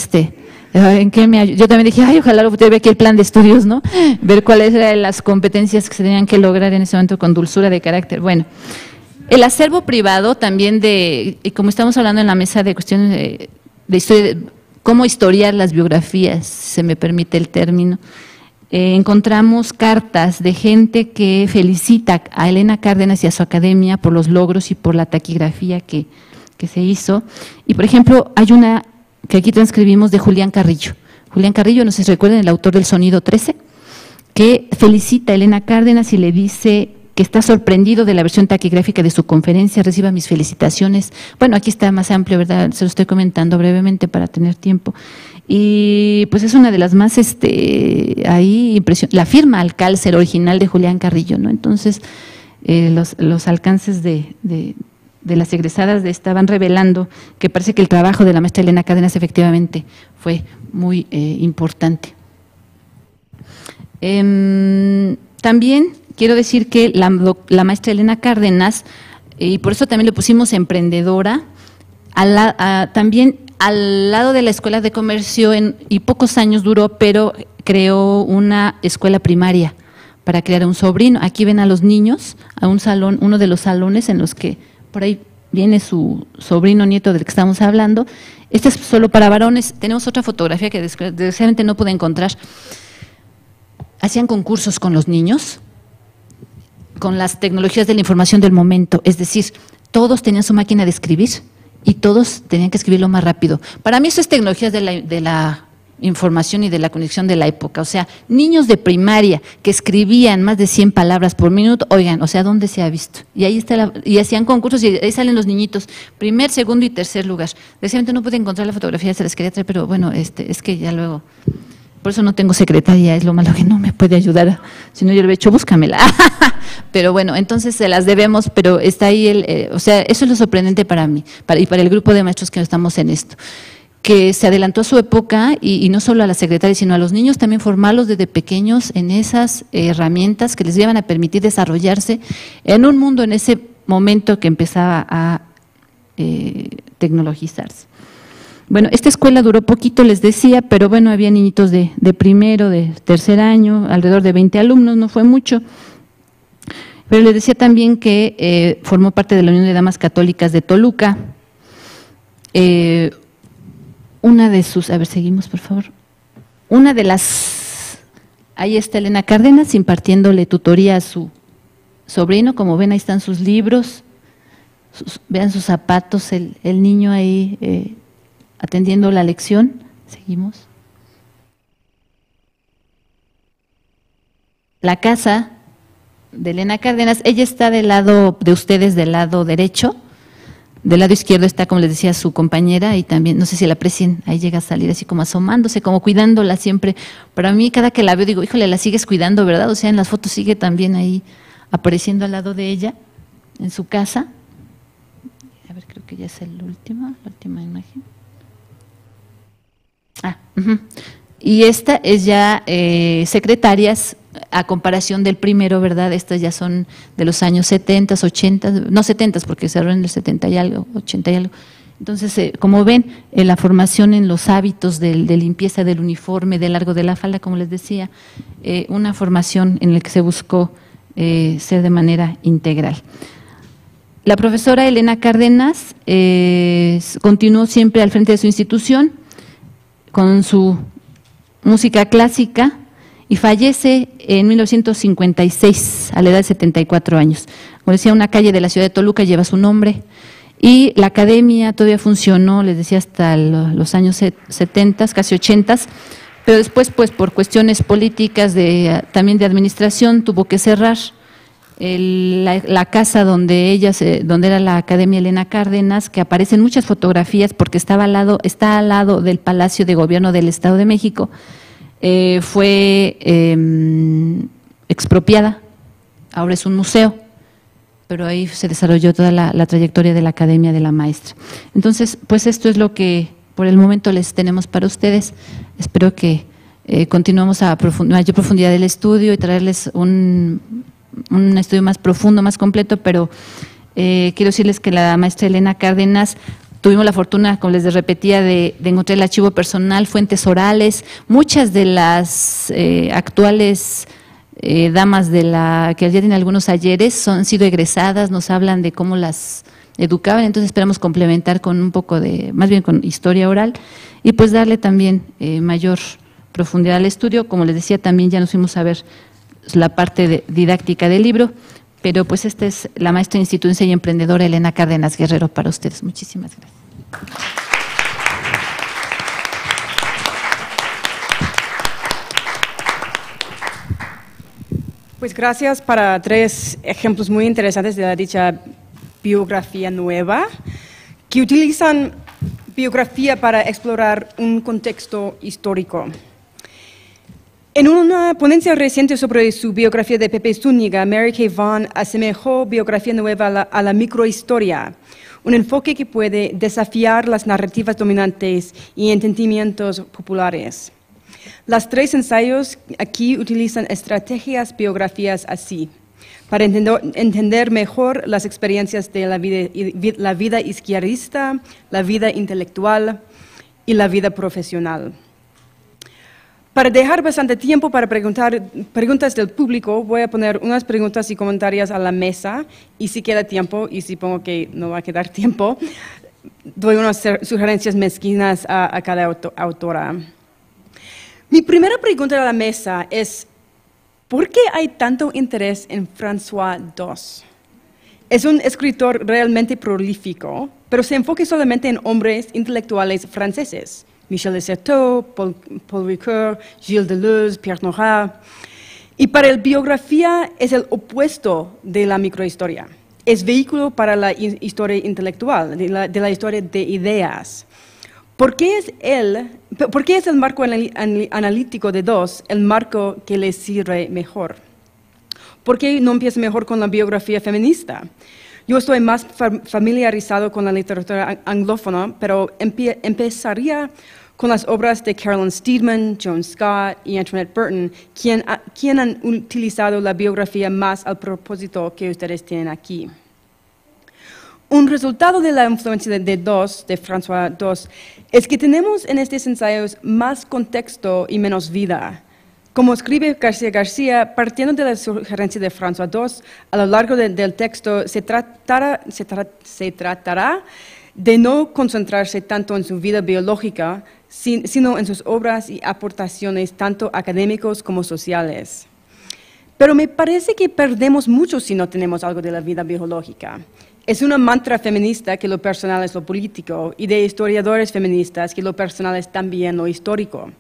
en qué me ayuda. Yo también dije, ojalá tuviera aquí el plan de estudios, ¿no? Ver cuáles eran las competencias que se tenían que lograr en ese momento con dulzura de carácter. Bueno, el acervo privado también y como estamos hablando en la mesa de cuestiones de historia, cómo historiar las biografías, si se me permite el término. Encontramos cartas de gente que felicita a Elena Cárdenas y a su academia por los logros y por la taquigrafía que se hizo. Y, por ejemplo, hay una que aquí transcribimos de Julián Carrillo. Julián Carrillo, no sé si recuerdan, el autor del Sonido 13, que felicita a Elena Cárdenas y le dice que está sorprendido de la versión taquigráfica de su conferencia, reciba mis felicitaciones. Bueno, aquí está más amplio, ¿verdad? Se lo estoy comentando brevemente para tener tiempo. Y pues es una de las más, la firma al cálcer original de Julián Carrillo, ¿no? Entonces, los alcances de las egresadas estaban revelando que parece que el trabajo de la maestra Elena Cárdenas efectivamente fue muy importante. También quiero decir que la maestra Elena Cárdenas, y por eso también le pusimos emprendedora, también al lado de la Escuela de Comercio, y pocos años duró, pero creó una escuela primaria para crear un sobrino. Aquí ven a los niños, a un salón, uno de los salones en los que por ahí viene su sobrino nieto del que estamos hablando. Este es solo para varones. Tenemos otra fotografía que desgraciadamente no pude encontrar. Hacían concursos con los niños, con las tecnologías de la información del momento, es decir, todos tenían su máquina de escribir y todos tenían que escribirlo más rápido. Para mí eso es tecnologías de la información y de la conexión de la época, o sea, niños de primaria que escribían más de 100 palabras por minuto, oigan, o sea, ¿dónde se ha visto? Y ahí está y hacían concursos y ahí salen los niñitos, primer, segundo y tercer lugar. Desgraciadamente no pude encontrar la fotografía, se las quería traer, pero bueno, es que ya luego, por eso no tengo secretaria, es lo malo que no me puede ayudar, si no yo le he hecho, búscamela. Pero bueno, entonces se las debemos, pero está ahí o sea, eso es lo sorprendente para mí, y para el grupo de maestros que estamos en esto, que se adelantó a su época y no solo a las secretarias, sino a los niños también formarlos desde pequeños en esas herramientas que les iban a permitir desarrollarse en un mundo en ese momento que empezaba a tecnologizarse. Bueno, esta escuela duró poquito, les decía, pero bueno, había niñitos de primero, de tercer año, alrededor de 20 alumnos, no fue mucho. Pero les decía también que formó parte de la Unión de Damas Católicas de Toluca. Una de sus, a ver, seguimos por favor. Una de las, ahí está Elena Cárdenas impartiéndole tutoría a su sobrino, como ven ahí están sus libros, vean sus zapatos, el niño ahí atendiendo la lección. Seguimos. La casa de Elena Cárdenas, ella está del lado de ustedes, del lado derecho. Del lado izquierdo está, como les decía, su compañera, y también, no sé si la aprecien, ahí llega a salir así como asomándose, como cuidándola siempre. Para mí, cada que la veo, digo, híjole, la sigues cuidando, ¿verdad? O sea, en las fotos sigue también ahí apareciendo al lado de ella, en su casa. A ver, creo que ya es la última imagen. Y esta es ya secretarias, a comparación del primero, ¿verdad? Estas ya son de los años 70, 80, no 70, porque cerró en el 70 y algo, 80 y algo. Entonces, como ven, la formación en los hábitos de limpieza del uniforme, de largo de la falda, como les decía, una formación en la que se buscó ser de manera integral. La profesora Elena Cárdenas continuó siempre al frente de su institución con su música clásica, y fallece en 1956 a la edad de 74 años. Como decía, una calle de la ciudad de Toluca lleva su nombre, y la academia todavía funcionó, les decía, hasta los años 70, casi 80, pero después, pues por cuestiones políticas, también de administración, tuvo que cerrar. La casa donde donde era la Academia Elena Cárdenas, que aparecen muchas fotografías porque está al lado del Palacio de Gobierno del Estado de México, fue expropiada. Ahora es un museo, pero ahí se desarrolló toda la trayectoria de la Academia de la Maestra. Entonces, pues esto es lo que por el momento les tenemos para ustedes. Espero que continuemos a mayor profundidad del estudio y traerles un estudio más profundo, más completo, pero quiero decirles que la maestra Elena Cárdenas, tuvimos la fortuna, como les repetía, de encontrar el archivo personal, fuentes orales. Muchas de las actuales damas que ya tienen algunos ayeres han sido egresadas, nos hablan de cómo las educaban, entonces esperamos complementar con un poco más bien con historia oral, y pues darle también mayor profundidad al estudio. Como les decía, también ya nos fuimos a ver la parte didáctica del libro, pero pues esta es la maestra instituense y emprendedora Elena Cárdenas Guerrero para ustedes. Muchísimas gracias. Pues gracias para 3 ejemplos muy interesantes de la dicha biografía nueva, que utilizan biografía para explorar un contexto histórico. En una ponencia reciente sobre su biografía de Pepe Zúñiga, Mary Kay Vaughan asemejó biografía nueva a la microhistoria, un enfoque que puede desafiar las narrativas dominantes y entendimientos populares. Las 3 ensayos aquí utilizan estrategias biografías así, para entender mejor las experiencias de la vida izquierdista, la vida intelectual y la vida profesional. Para dejar bastante tiempo para preguntas del público, voy a poner unas preguntas y comentarios a la mesa, y si queda tiempo, y supongo que no va a quedar tiempo, doy unas sugerencias mezquinas a cada autora. Mi primera pregunta a la mesa es, ¿por qué hay tanto interés en François II? Es un escritor realmente prolífico, pero se enfoca solamente en hombres intelectuales franceses. Michel de Certeau, Paul Ricoeur, Gilles Deleuze, Pierre Nora. Y para el biografía es el opuesto de la microhistoria. Es vehículo para la historia intelectual, de la historia de ideas. ¿Por qué es el marco analítico de II el marco que le sirve mejor? ¿Por qué no empieza mejor con la biografía feminista? Yo estoy más familiarizado con la literatura anglófona, pero empezaría con las obras de Carolyn Steedman, Joan Scott y Antoinette Burton, quien han utilizado la biografía más al propósito que ustedes tienen aquí. Un resultado de la influencia de François II, es que tenemos en estos ensayos más contexto y menos vida. Como escribe García García, partiendo de la sugerencia de François II, a lo largo del texto se tratará de no concentrarse tanto en su vida biológica, sino en sus obras y aportaciones tanto académicos como sociales. Pero me parece que perdemos mucho si no tenemos algo de la vida biológica. Es una mantra feminista que lo personal es lo político y de historiadores feministas que lo personal es también lo histórico.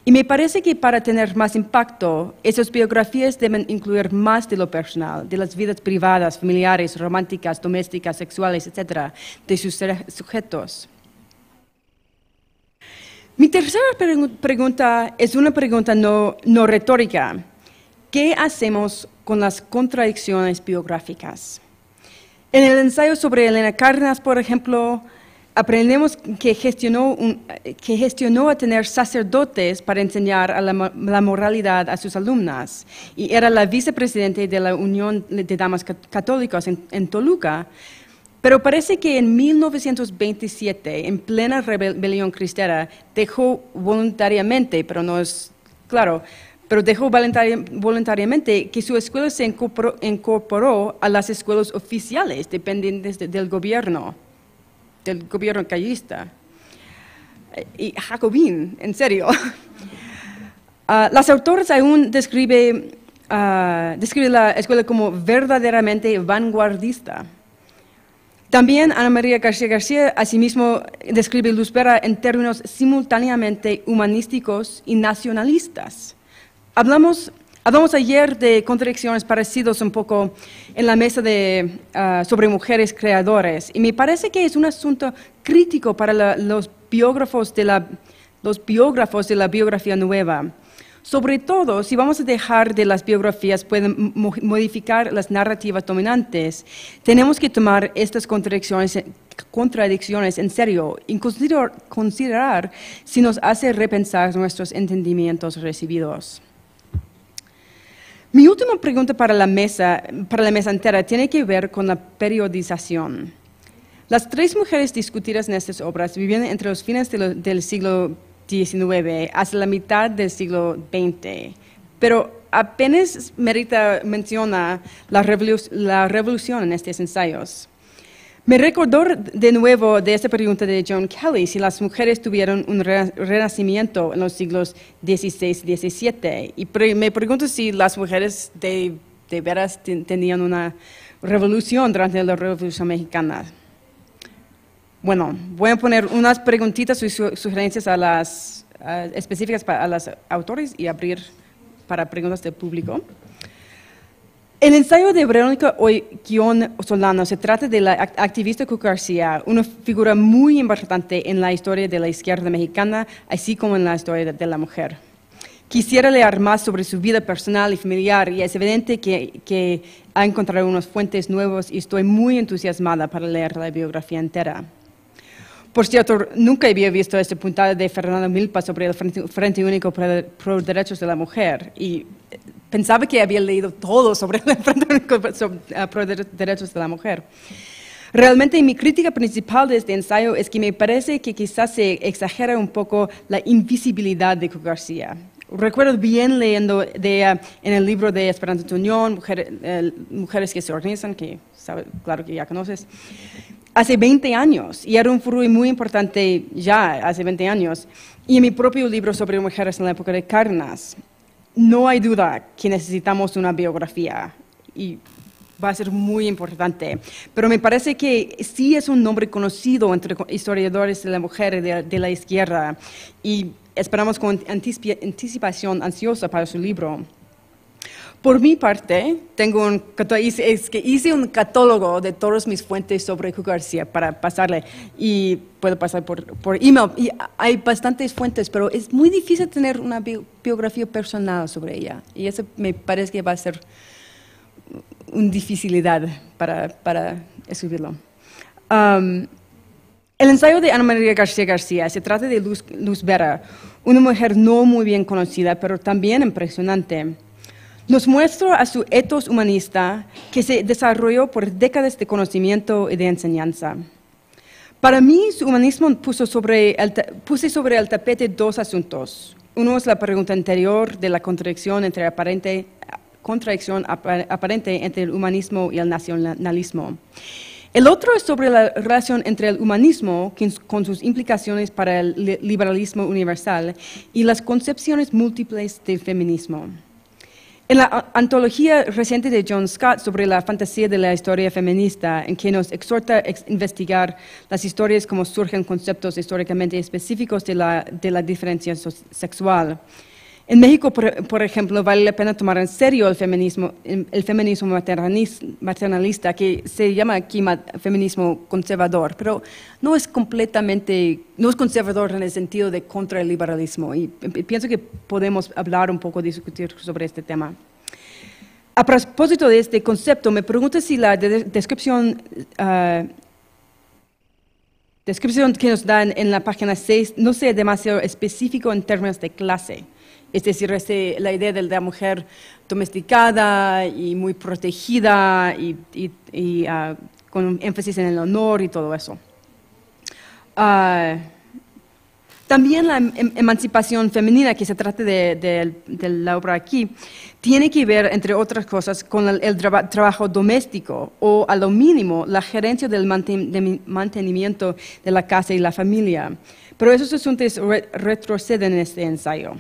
Y me parece que para tener más impacto, esas biografías deben incluir más de lo personal, de las vidas privadas, familiares, románticas, domésticas, sexuales, etc., de sus sujetos. Mi tercera pregunta es una pregunta no retórica. ¿Qué hacemos con las contradicciones biográficas? En el ensayo sobre Elena Cárdenas, por ejemplo, aprendemos que gestionó a tener sacerdotes para enseñar a la moralidad a sus alumnas y era la vicepresidenta de la Unión de Damas Católicas en Toluca, pero parece que en 1927, en plena rebelión cristera, dejó voluntariamente, pero no es claro, pero dejó voluntariamente que su escuela se incorporó a las escuelas oficiales dependientes del gobierno callista. Y jacobín, en serio. Las autoras aún describen la escuela como verdaderamente vanguardista. También Ana María García García asimismo describe Luz Vera en términos simultáneamente humanísticos y nacionalistas. Hablamos ayer de contradicciones parecidas un poco en la mesa sobre mujeres creadores y me parece que es un asunto crítico para los biógrafos de la biografía nueva. Sobre todo, si vamos a dejar de las biografías pueden modificar las narrativas dominantes, tenemos que tomar estas contradicciones en serio y considerar si nos hace repensar nuestros entendimientos recibidos. Mi última pregunta para la mesa entera tiene que ver con la periodización. Las tres mujeres discutidas en estas obras vivían entre los fines del siglo XIX hasta la mitad del siglo XX, pero apenas menciona la revolución en estos ensayos. Me recordó de nuevo de esta pregunta de Joan Kelly, si las mujeres tuvieron un renacimiento en los siglos XVI y XVII. Y me pregunto si las mujeres de veras tenían una revolución durante la Revolución Mexicana. Bueno, voy a poner unas preguntitas y sugerencias específicas a los autores y abrir para preguntas del público. El ensayo de Verónica Ollquión Solano se trata de la activista Cuca García, una figura muy importante en la historia de la izquierda mexicana, así como en la historia de la mujer. Quisiera leer más sobre su vida personal y familiar y es evidente que ha encontrado unas fuentes nuevas y estoy muy entusiasmada para leer la biografía entera. Por cierto, nunca había visto esta puntada de Fernando Milpa sobre el Frente Único pro Derechos de la Mujer y pensaba que había leído todo sobre el Frente Único pro Derechos de la Mujer. Realmente mi crítica principal de este ensayo es que me parece que quizás se exagera un poco la invisibilidad de Cuca García. Recuerdo bien leyendo de ella en el libro de Esperanza Tuñón, Mujeres que se organizan, que claro que ya conoces, hace 20 años, y era un furor muy importante ya hace 20 años, y en mi propio libro sobre mujeres en la época de Cárdenas. No hay duda que necesitamos una biografía, y va a ser muy importante, pero me parece que sí es un nombre conocido entre historiadores de la mujer de la izquierda, y esperamos con anticipación ansiosa para su libro. Por mi parte, hice un catálogo de todas mis fuentes sobre Cuca García para pasarle, y puedo pasar por email. Y hay bastantes fuentes, pero es muy difícil tener una biografía personal sobre ella, y eso me parece que va a ser una dificultad para escribirlo. El ensayo de Ana María García García se trata de Luz Vera, una mujer no muy bien conocida, pero también impresionante. Nos muestra a su ethos humanista que se desarrolló por décadas de conocimiento y de enseñanza. Para mí, su humanismo puse sobre el tapete dos asuntos. Uno es la pregunta anterior de la contradicción aparente entre el humanismo y el nacionalismo. El otro es sobre la relación entre el humanismo, con sus implicaciones para el liberalismo universal, y las concepciones múltiples del feminismo. En la antología reciente de John Scott sobre la fantasía de la historia feminista, en que nos exhorta a investigar las historias como surgen conceptos históricamente específicos de la diferencia sexual. En México, por ejemplo, vale la pena tomar en serio el feminismo maternalista, que se llama aquí feminismo conservador, pero no es conservador en el sentido de contra el liberalismo, y pienso que podemos hablar un poco, discutir sobre este tema. A propósito de este concepto, me pregunto si la descripción que nos dan en la página 6 no sea demasiado específico en términos de clase. Es decir, la idea de la mujer domesticada y muy protegida y con énfasis en el honor y todo eso. También la emancipación femenina que se trata de la obra aquí tiene que ver, entre otras cosas, con el trabajo doméstico o, a lo mínimo, la gerencia del mantenimiento de la casa y la familia. Pero esos asuntos retroceden en este ensayo.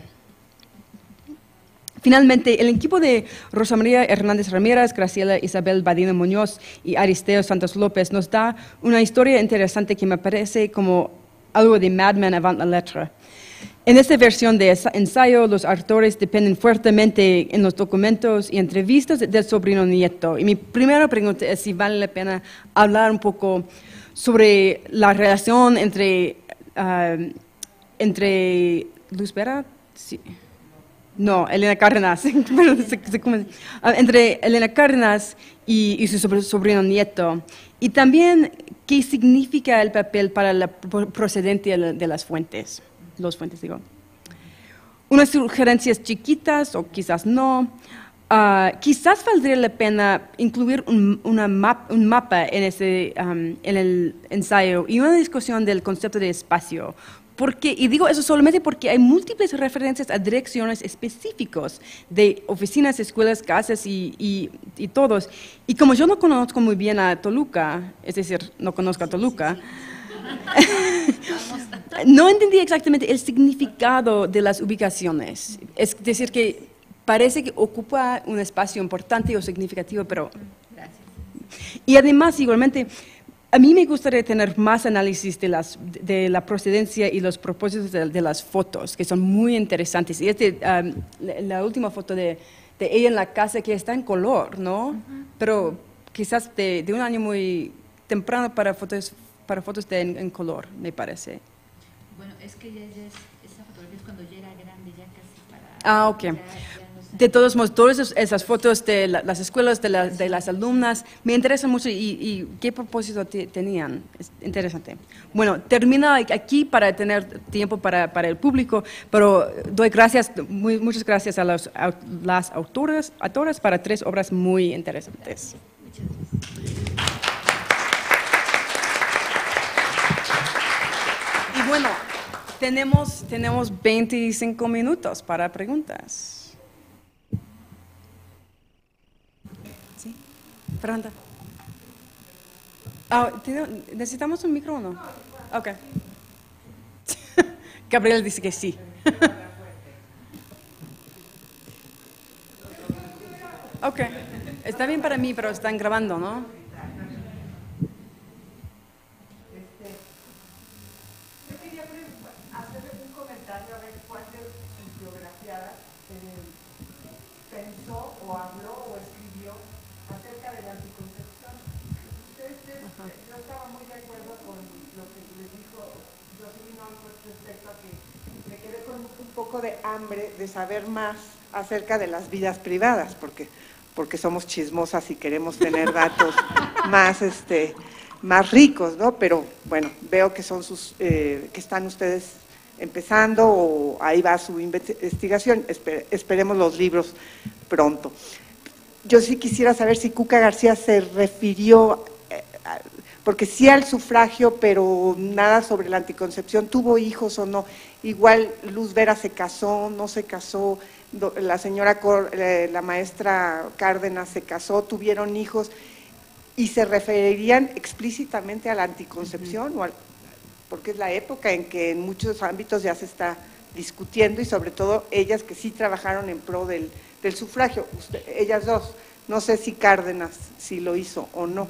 Finalmente, el equipo de Rosa María Hernández Ramírez, Graciela Isabel Badina Muñoz y Aristeo Santos López nos da una historia interesante que me parece como algo de Mad Men avant la lettre. En esta versión de ensayo, los autores dependen fuertemente en los documentos y entrevistas del sobrino nieto. Y mi primera pregunta es si vale la pena hablar un poco sobre la relación entre Luz Vera, sí. No, Elena Cárdenas, entre Elena Cárdenas y su sobrino nieto. Y también, ¿qué significa el papel para la procedencia de las fuentes? Los fuentes, digo. Unas sugerencias chiquitas, o quizás no. Quizás valdría la pena incluir un mapa en el ensayo y una discusión del concepto de espacio. Y digo eso solamente porque hay múltiples referencias a direcciones específicas de oficinas, escuelas, casas y todos. Y como yo no conozco muy bien a Toluca, es decir, no conozco a Toluca, no entendí exactamente el significado de las ubicaciones. Es decir, que parece que ocupa un espacio importante o significativo, pero... Gracias. Y además, igualmente, a mí me gustaría tener más análisis de la procedencia y los propósitos de las fotos, que son muy interesantes. Y la última foto de ella en la casa, que está en color, ¿no? Pero quizás de un año muy temprano para fotos en color, me parece. Bueno, es que esa fotografía es cuando ya era grande, ya casi para... Ah, ok. De todos modos, todas esas fotos de las escuelas, de las alumnas, me interesan mucho y qué propósito tenían. Es interesante. Bueno, termino aquí para tener tiempo para el público, pero doy muchas gracias a las autoras para 3 obras muy interesantes. Muchas gracias. Y bueno, tenemos 25 minutos para preguntas. Fernanda. ¿Necesitamos un micrófono? Ok. Gabriel dice que sí. Ok. Está bien para mí, pero están grabando, ¿no? Yo quería hacerle un comentario a ver cuál de sus biografiadas pensó o habló o escribió acerca de la anticoncepción. Yo estaba muy de acuerdo con lo que les dijo Jocelyn Olmos respecto a que me quedé con un poco de hambre de saber más acerca de las vidas privadas, porque somos chismosas y queremos tener datos más ricos, ¿no? Pero bueno, veo que son que están ustedes empezando o ahí va su investigación. Esperemos los libros pronto. Yo sí quisiera saber si Cuca García se refirió, porque sí al sufragio, pero nada sobre la anticoncepción, ¿tuvo hijos o no? Igual Luz Vera se casó, no se casó, la señora, la maestra Cárdenas se casó, tuvieron hijos, y se referirían explícitamente a la anticoncepción, porque es la época en que en muchos ámbitos ya se está discutiendo, y sobre todo ellas que sí trabajaron en pro del del sufragio, ellas dos. No sé si Cárdenas sí lo hizo o no.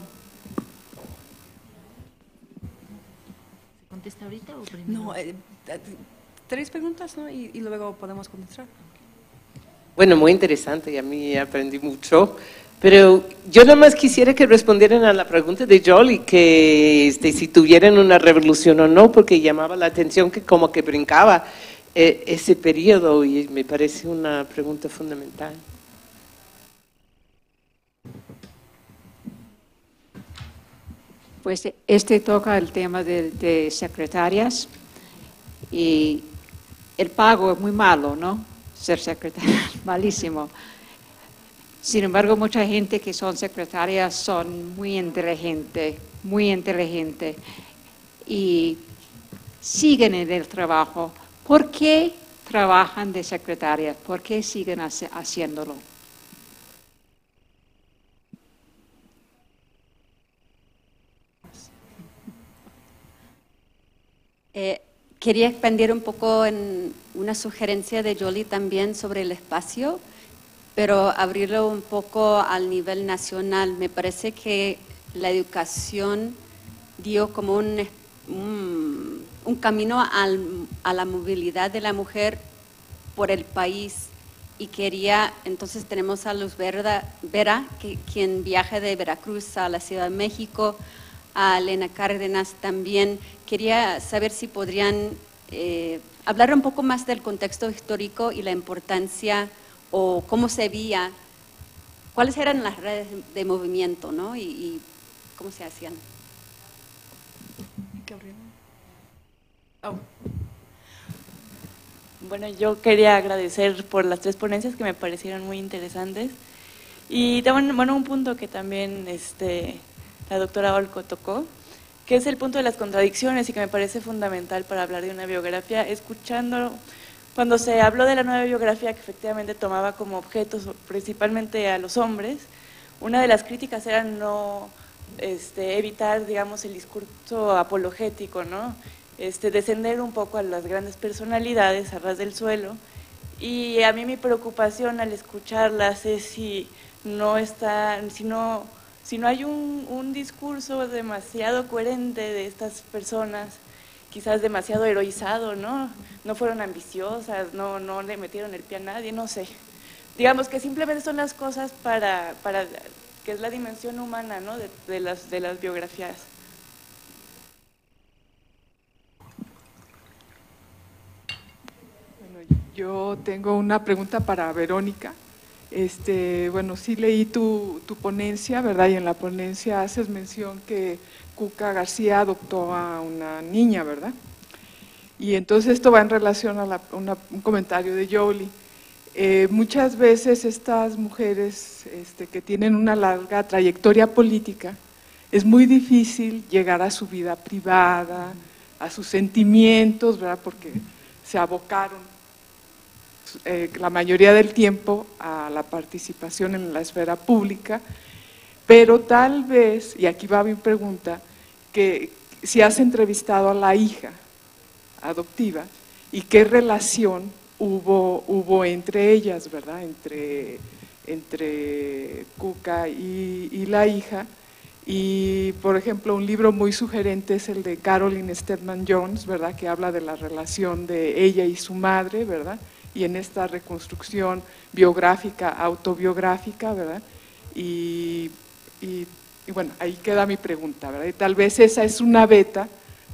¿Se contesta ahorita o primero? No, 3 preguntas, ¿no? Y luego podemos contestar. Bueno, muy interesante y a mí aprendí mucho, pero yo nada más quisiera que respondieran a la pregunta de Jolie, que si tuvieran una revolución o no, porque llamaba la atención que como que brincaba ese periodo y me parece una pregunta fundamental. Pues toca el tema de secretarias y el pago es muy malo, ¿no? Ser secretaria, malísimo. Sin embargo, mucha gente que son secretarias son muy inteligente y siguen en el trabajo. ¿Por qué trabajan de secretarias? ¿Por qué siguen haciéndolo? Quería expandir un poco en una sugerencia de Jolie también sobre el espacio, pero abrirlo un poco al nivel nacional. Me parece que la educación dio como un camino a la movilidad de la mujer por el país y entonces tenemos a Luz Vera, quien viaja de Veracruz a la Ciudad de México, a Elena Cárdenas también. Quería saber si podrían hablar un poco más del contexto histórico y la importancia o cómo se veía, cuáles eran las redes de movimiento, ¿no? Y cómo se hacían. Bueno, yo quería agradecer por las 3 ponencias que me parecieron muy interesantes y bueno, un punto que también la doctora Olco tocó, que es el punto de las contradicciones y que me parece fundamental para hablar de una biografía. Escuchando, cuando se habló de la nueva biografía que efectivamente tomaba como objetos principalmente a los hombres, una de las críticas era no evitar, digamos, el discurso apologético, ¿no? Descender un poco a las grandes personalidades, a ras del suelo, y a mí mi preocupación al escucharlas es si no hay un discurso demasiado coherente de estas personas, quizás demasiado heroizado, ¿no? No fueron ambiciosas, no le metieron el pie a nadie, no sé. Digamos que simplemente son las cosas para que es la dimensión humana, ¿no? de las biografías. Bueno, yo tengo una pregunta para Verónica. Bueno, sí leí tu ponencia, ¿verdad? Y en la ponencia haces mención que Cuca García adoptó a una niña, ¿verdad? Y entonces esto va en relación a un comentario de Jolie. Muchas veces estas mujeres que tienen una larga trayectoria política, es muy difícil llegar a su vida privada, a sus sentimientos, ¿verdad? Porque se abocaron la mayoría del tiempo a la participación en la esfera pública, pero tal vez, y aquí va mi pregunta, que si has entrevistado a la hija adoptiva y qué relación hubo entre ellas, ¿verdad? Entre Cuca y la hija. Y, por ejemplo, un libro muy sugerente es el de Caroline Stedman Jones, ¿verdad? Que habla de la relación de ella y su madre, ¿verdad? Y en esta reconstrucción biográfica, autobiográfica, ¿verdad? Y bueno, ahí queda mi pregunta, ¿verdad? Y tal vez esa es una beta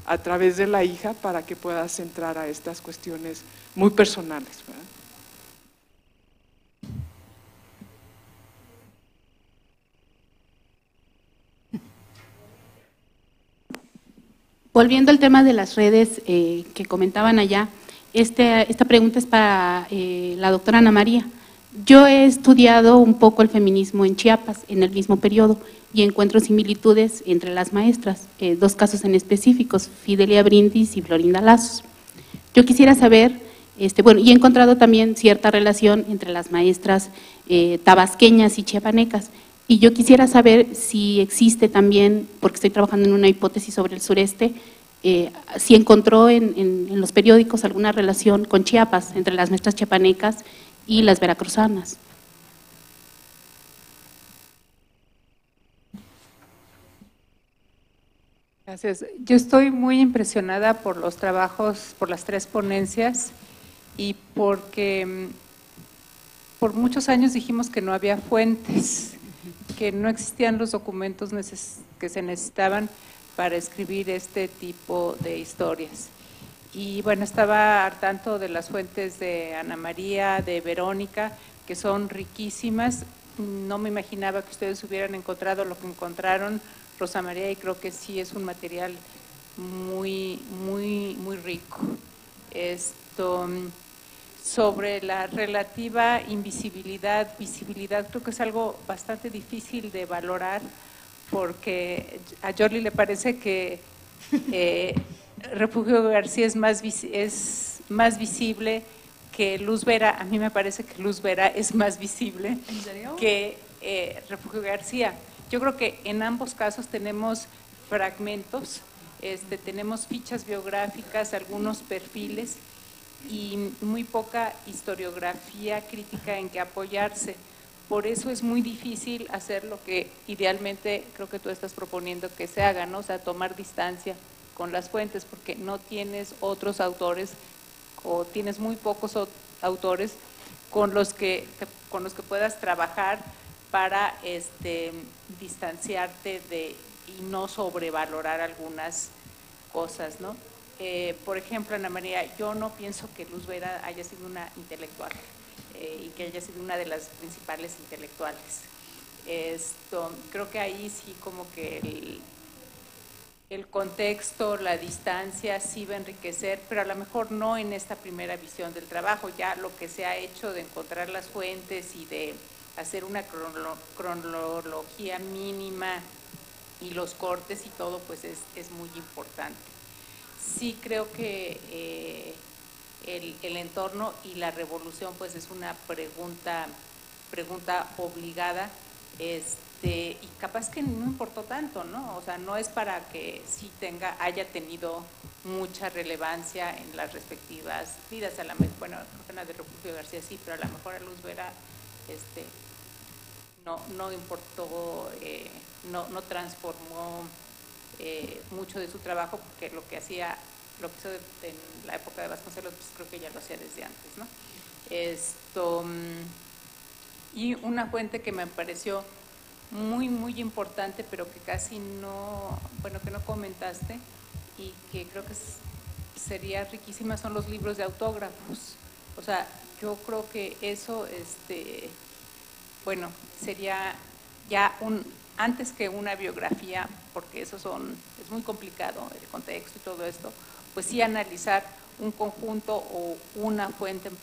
a través de la hija para que puedas entrar a estas cuestiones muy personales, ¿verdad? Volviendo al tema de las redes que comentaban allá, esta pregunta es para la doctora Ana María. Yo he estudiado un poco el feminismo en Chiapas en el mismo periodo y encuentro similitudes entre las maestras, 2 casos en específicos, Fidelia Brindis y Florinda Lazos. Yo quisiera saber, bueno, y he encontrado también cierta relación entre las maestras tabasqueñas y chiapanecas, y yo quisiera saber si existe también, porque estoy trabajando en una hipótesis sobre el sureste, si encontró en los periódicos alguna relación con Chiapas, entre las maestras chiapanecas y las veracruzanas. Gracias. Yo estoy muy impresionada por los trabajos, por las 3 ponencias y porque por muchos años dijimos que no había fuentes, que no existían los documentos que se necesitaban para escribir este tipo de historias. Y bueno, estaba al tanto de las fuentes de Ana María, de Verónica, que son riquísimas. No me imaginaba que ustedes hubieran encontrado lo que encontraron, Rosa María, y creo que sí es un material muy rico. Sobre la relativa invisibilidad, visibilidad, creo que es algo bastante difícil de valorar, porque a Yoli le parece que Refugio García es más visible que Luz Vera. A mí me parece que Luz Vera es más visible que Refugio García. Yo creo que en ambos casos tenemos fragmentos, tenemos fichas biográficas, algunos perfiles y muy poca historiografía crítica en que apoyarse. Por eso es muy difícil hacer lo que idealmente creo que tú estás proponiendo que se haga, ¿no? O sea, tomar distancia con las fuentes, porque no tienes otros autores o tienes muy pocos autores con los que puedas trabajar para distanciarte y no sobrevalorar algunas cosas, ¿no? Por ejemplo, Ana María, yo no pienso que Luz Vera haya sido una intelectual y que haya sido una de las principales intelectuales. Creo que ahí sí como que el contexto, la distancia sí va a enriquecer, pero a lo mejor no en esta primera visión del trabajo. Ya lo que se ha hecho de encontrar las fuentes y de hacer una cronología mínima y los cortes y todo, pues es muy importante. Sí creo que el entorno y la revolución pues es una pregunta obligada, y capaz que no importó tanto, ¿no? O sea, no es para que sí haya tenido mucha relevancia en las respectivas vidas. A la mejor, bueno, creo que la de Refugio García sí, pero a lo mejor a Luz Vera no importó, no transformó mucho de su trabajo, porque lo que hizo en la época de Vasconcelos, pues creo que ya lo hacía desde antes, ¿no? Y una fuente que me pareció muy importante, pero que casi no, bueno, que no comentaste y que creo que sería riquísima, son los libros de autógrafos. O sea, yo creo que eso, bueno, sería ya antes que una biografía, porque eso es muy complicado, el contexto y todo esto, pues sí analizar un conjunto o una fuente en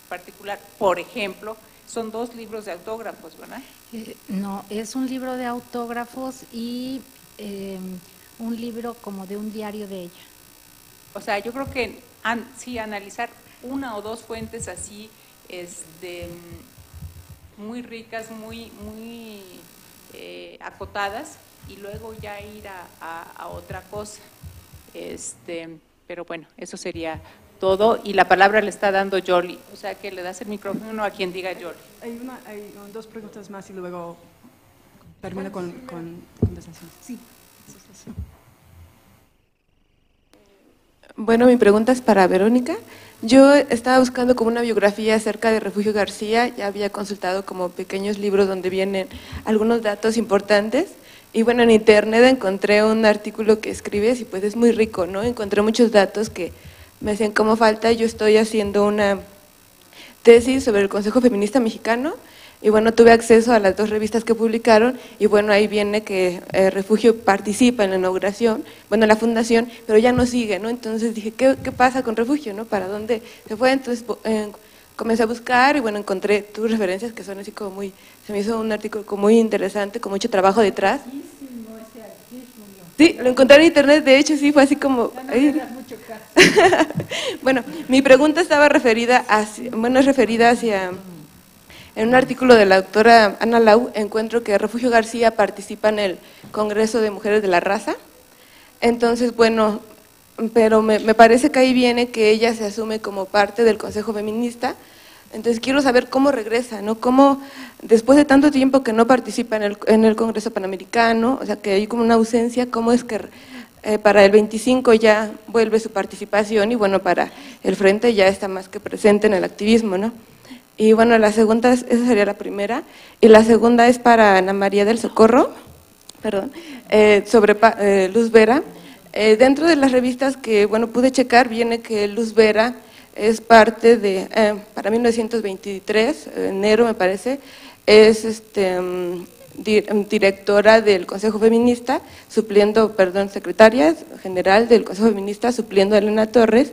particular. Por ejemplo, son 2 libros de autógrafos, ¿verdad? No, es un libro de autógrafos y un libro como de un diario de ella. O sea, yo creo que sí, analizar 1 o 2 fuentes así, muy ricas, muy acotadas, y luego ya ir a otra cosa. Pero bueno, eso sería todo, y la palabra le está dando Yoli, o sea que le das el micrófono a quien diga Yoli. Hay 2 preguntas más y luego termino con conversación. Sí. Bueno, mi pregunta es para Verónica. Yo estaba buscando como una biografía acerca de Refugio García, ya había consultado como pequeños libros donde vienen algunos datos importantes, y bueno, en internet encontré un artículo que escribes y pues es muy rico, ¿no? Encontré muchos datos que me hacían como falta. Yo estoy haciendo una tesis sobre el Consejo Feminista Mexicano y bueno, tuve acceso a las 2 revistas que publicaron y bueno, ahí viene que Refugio participa en la inauguración, bueno, en la fundación, pero ya no sigue, ¿no? Entonces dije, ¿qué pasa con Refugio, no? ¿Para dónde se fue? Entonces comencé a buscar y bueno, encontré tus referencias que son así como se me hizo un artículo como muy interesante, con mucho trabajo detrás. Sí, lo encontré en internet, de hecho sí, fue así como… Bueno, mi pregunta estaba referida hacia… En un artículo de la doctora Ana Lau, encuentro que Refugio García participa en el Congreso de Mujeres de la Raza. Entonces, bueno, pero me parece que ahí viene que ella se asume como parte del Consejo Feminista. Entonces quiero saber cómo regresa, ¿no? Cómo después de tanto tiempo que no participa en el Congreso Panamericano, o sea que hay como una ausencia, cómo es que para el 25 ya vuelve su participación y bueno, para el Frente ya está más que presente en el activismo, ¿no? Y bueno, la segunda, esa sería la primera, y la segunda es para Ana María del Socorro, perdón, sobre Luz Vera. Dentro de las revistas que, bueno, pude checar, viene que Luz Vera es parte de, para 1923, enero me parece, es directora del Consejo Feminista, secretaria general del Consejo Feminista, supliendo a Elena Torres.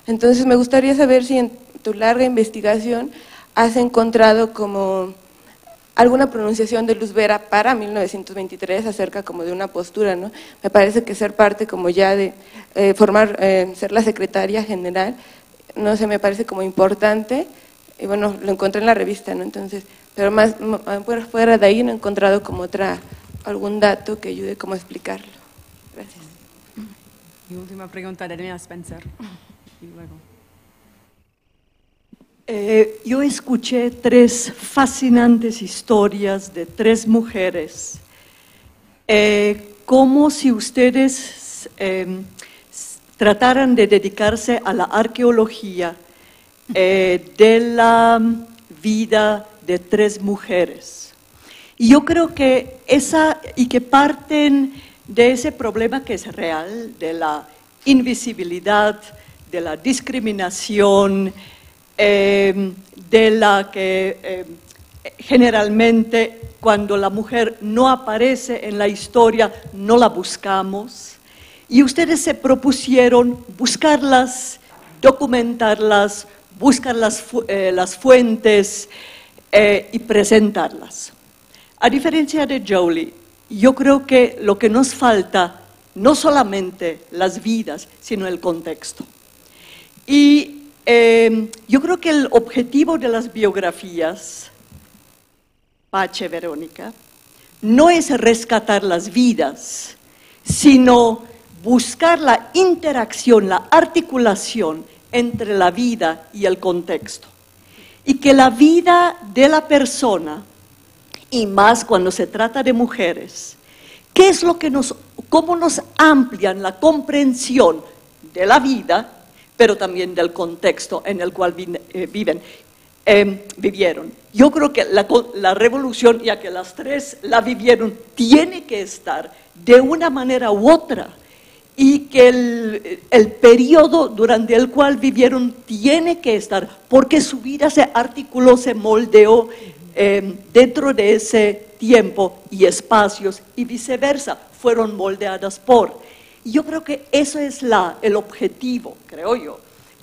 Entonces me gustaría saber si en tu larga investigación has encontrado como alguna pronunciación de Luz Vera para 1923 acerca como de una postura, ¿no? Me parece que ser parte como ya de ser la secretaria general, no sé, me parece como importante, y bueno, lo encontré en la revista, ¿no? Entonces, pero más fuera de ahí no he encontrado como algún dato que ayude como a explicarlo. Gracias. Y última pregunta de Elena Spencer. Y luego. Yo escuché 3 fascinantes historias de 3 mujeres, como si ustedes trataran de dedicarse a la arqueología de la vida de 3 mujeres. Y yo creo que que parten de ese problema que es real, de la invisibilidad, de la discriminación, de la que generalmente cuando la mujer no aparece en la historia no la buscamos, y ustedes se propusieron buscarlas, documentarlas, buscar las fuentes y presentarlas. A diferencia de Jolie, yo creo que lo que nos falta no solamente las vidas, sino el contexto. Y yo creo que el objetivo de las biografías, Pache, Verónica, no es rescatar las vidas, sino buscar la interacción, la articulación entre la vida y el contexto. Y que la vida de la persona, y más cuando se trata de mujeres, ¿qué es lo que cómo nos amplian la comprensión de la vida, pero también del contexto en el cual vivieron? Yo creo que la revolución, ya que las 3 la vivieron, tiene que estar de una manera u otra, y que el periodo durante el cual vivieron tiene que estar, porque su vida se articuló, se moldeó dentro de ese tiempo y espacios, y viceversa, fueron moldeadas por. Y yo creo que eso es el objetivo, creo yo,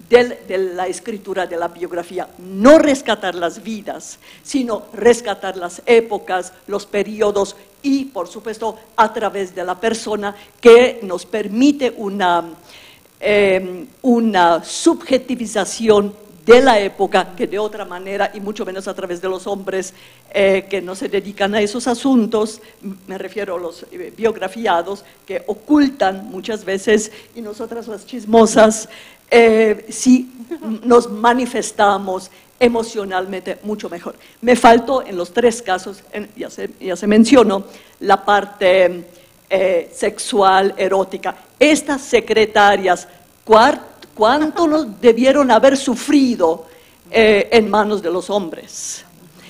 de la escritura de la biografía, no rescatar las vidas, sino rescatar las épocas, los periodos y, por supuesto, a través de la persona, que nos permite una subjetivización de la época que de otra manera, y mucho menos a través de los hombres que no se dedican a esos asuntos, me refiero a los biografiados, que ocultan muchas veces, y nosotras las chismosas sí nos manifestamos emocionalmente mucho mejor. Me faltó en los 3 casos, ya se mencionó, la parte sexual, erótica. Estas secretarias, ¿cuánto nos debieron haber sufrido en manos de los hombres?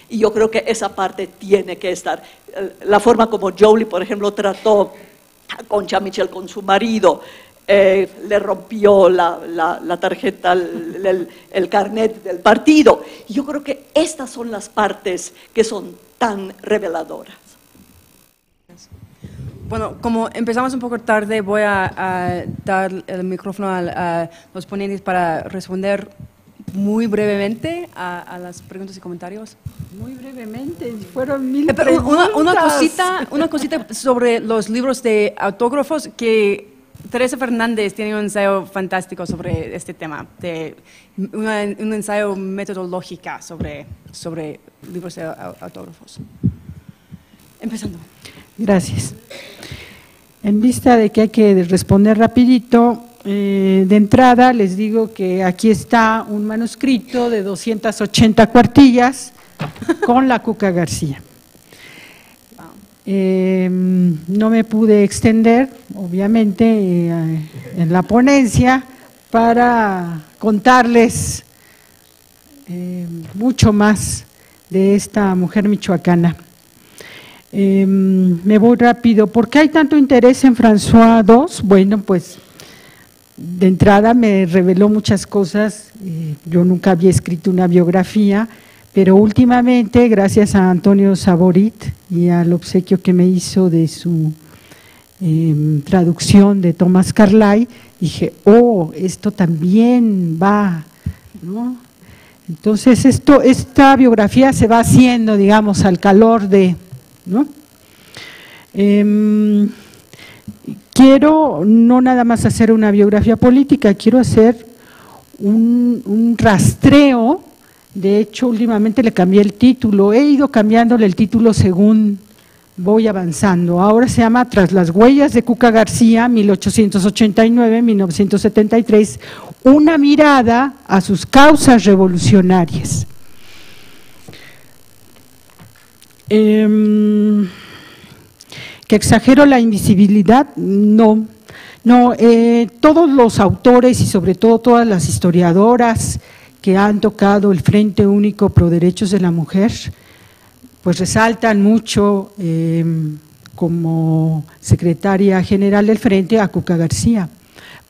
Y yo creo que esa parte tiene que estar. La forma como Jolie, por ejemplo, trató a Concha Michel con su marido, le rompió la tarjeta, el carnet del partido. Yo creo que estas son las partes que son tan reveladoras. Bueno, como empezamos un poco tarde, voy a dar el micrófono a los ponentes para responder muy brevemente a las preguntas y comentarios. Muy brevemente, fueron 1000 preguntas. Una cosita sobre los libros de autógrafos, que Teresa Fernández tiene un ensayo fantástico sobre este tema, un ensayo metodológico sobre libros de autógrafos. Empezando. Gracias. En vista de que hay que responder rapidito, de entrada les digo que aquí está un manuscrito de 280 cuartillas con la Cuca García. No me pude extender, obviamente, en la ponencia para contarles mucho más de esta mujer michoacana. Me voy rápido. ¿Por qué hay tanto interés en François II? Bueno, pues de entrada me reveló muchas cosas. Yo nunca había escrito una biografía, pero últimamente, gracias a Antonio Saborit y al obsequio que me hizo de su traducción de Thomas Carlyle, dije, oh, esto también va, ¿no? Entonces, esta biografía se va haciendo, digamos, al calor de, ¿no? Quiero no nada más hacer una biografía política, quiero hacer un rastreo. De hecho, últimamente le cambié el título, he ido cambiándole el título según voy avanzando. Ahora se llama Tras las huellas de Cuca García, 1889-1973, una mirada a sus causas revolucionarias. ¿Que exagero la invisibilidad? No. Todos los autores y sobre todo todas las historiadoras que han tocado el Frente Único Pro Derechos de la Mujer, pues resaltan mucho como secretaria general del Frente a Cuca García.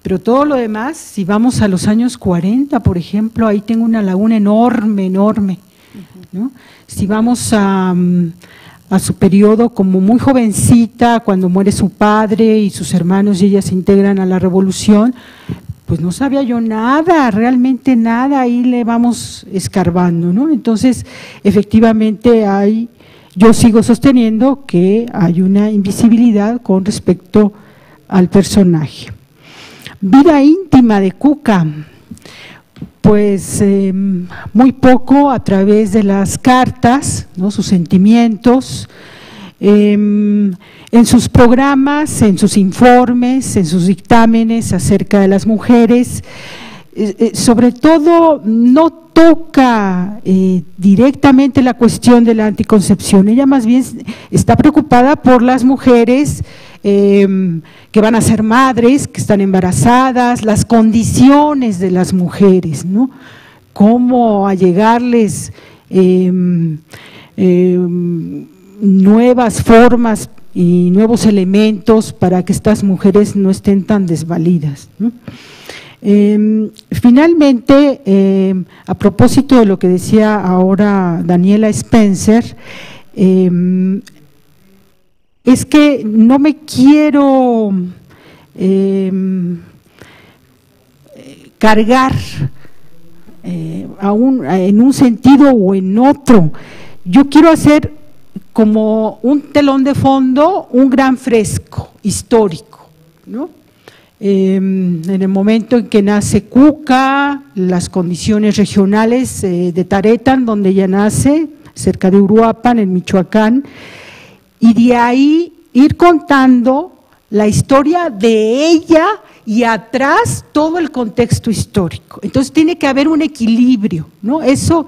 Pero todo lo demás, si vamos a los años 40, por ejemplo, ahí tengo una laguna enorme, ¿no? Si vamos a su periodo como muy jovencita, cuando muere su padre y sus hermanos y ella se integran a la revolución, pues no sabía yo nada, realmente nada, ahí le vamos escarbando, ¿no? Entonces, efectivamente yo sigo sosteniendo que hay una invisibilidad con respecto al personaje. Vida íntima de Cuca, pues muy poco a través de las cartas, ¿no? Sus sentimientos, en sus programas, en sus informes, en sus dictámenes acerca de las mujeres, sobre todo no toca directamente la cuestión de la anticoncepción, ella más bien está preocupada por las mujeres que van a ser madres, que están embarazadas, las condiciones de las mujeres, ¿no? Cómo allegarles nuevas formas y nuevos elementos para que estas mujeres no estén tan desvalidas, ¿no? Finalmente, a propósito de lo que decía ahora Daniela Spencer, es que no me quiero cargar en un sentido o en otro. Yo quiero hacer como un telón de fondo, un gran fresco histórico, ¿no? En el momento en que nace Cuca, las condiciones regionales de Taretan, donde ella nace, cerca de Uruapan, en Michoacán, y de ahí ir contando la historia de ella y atrás todo el contexto histórico. Entonces tiene que haber un equilibrio, ¿no? Eso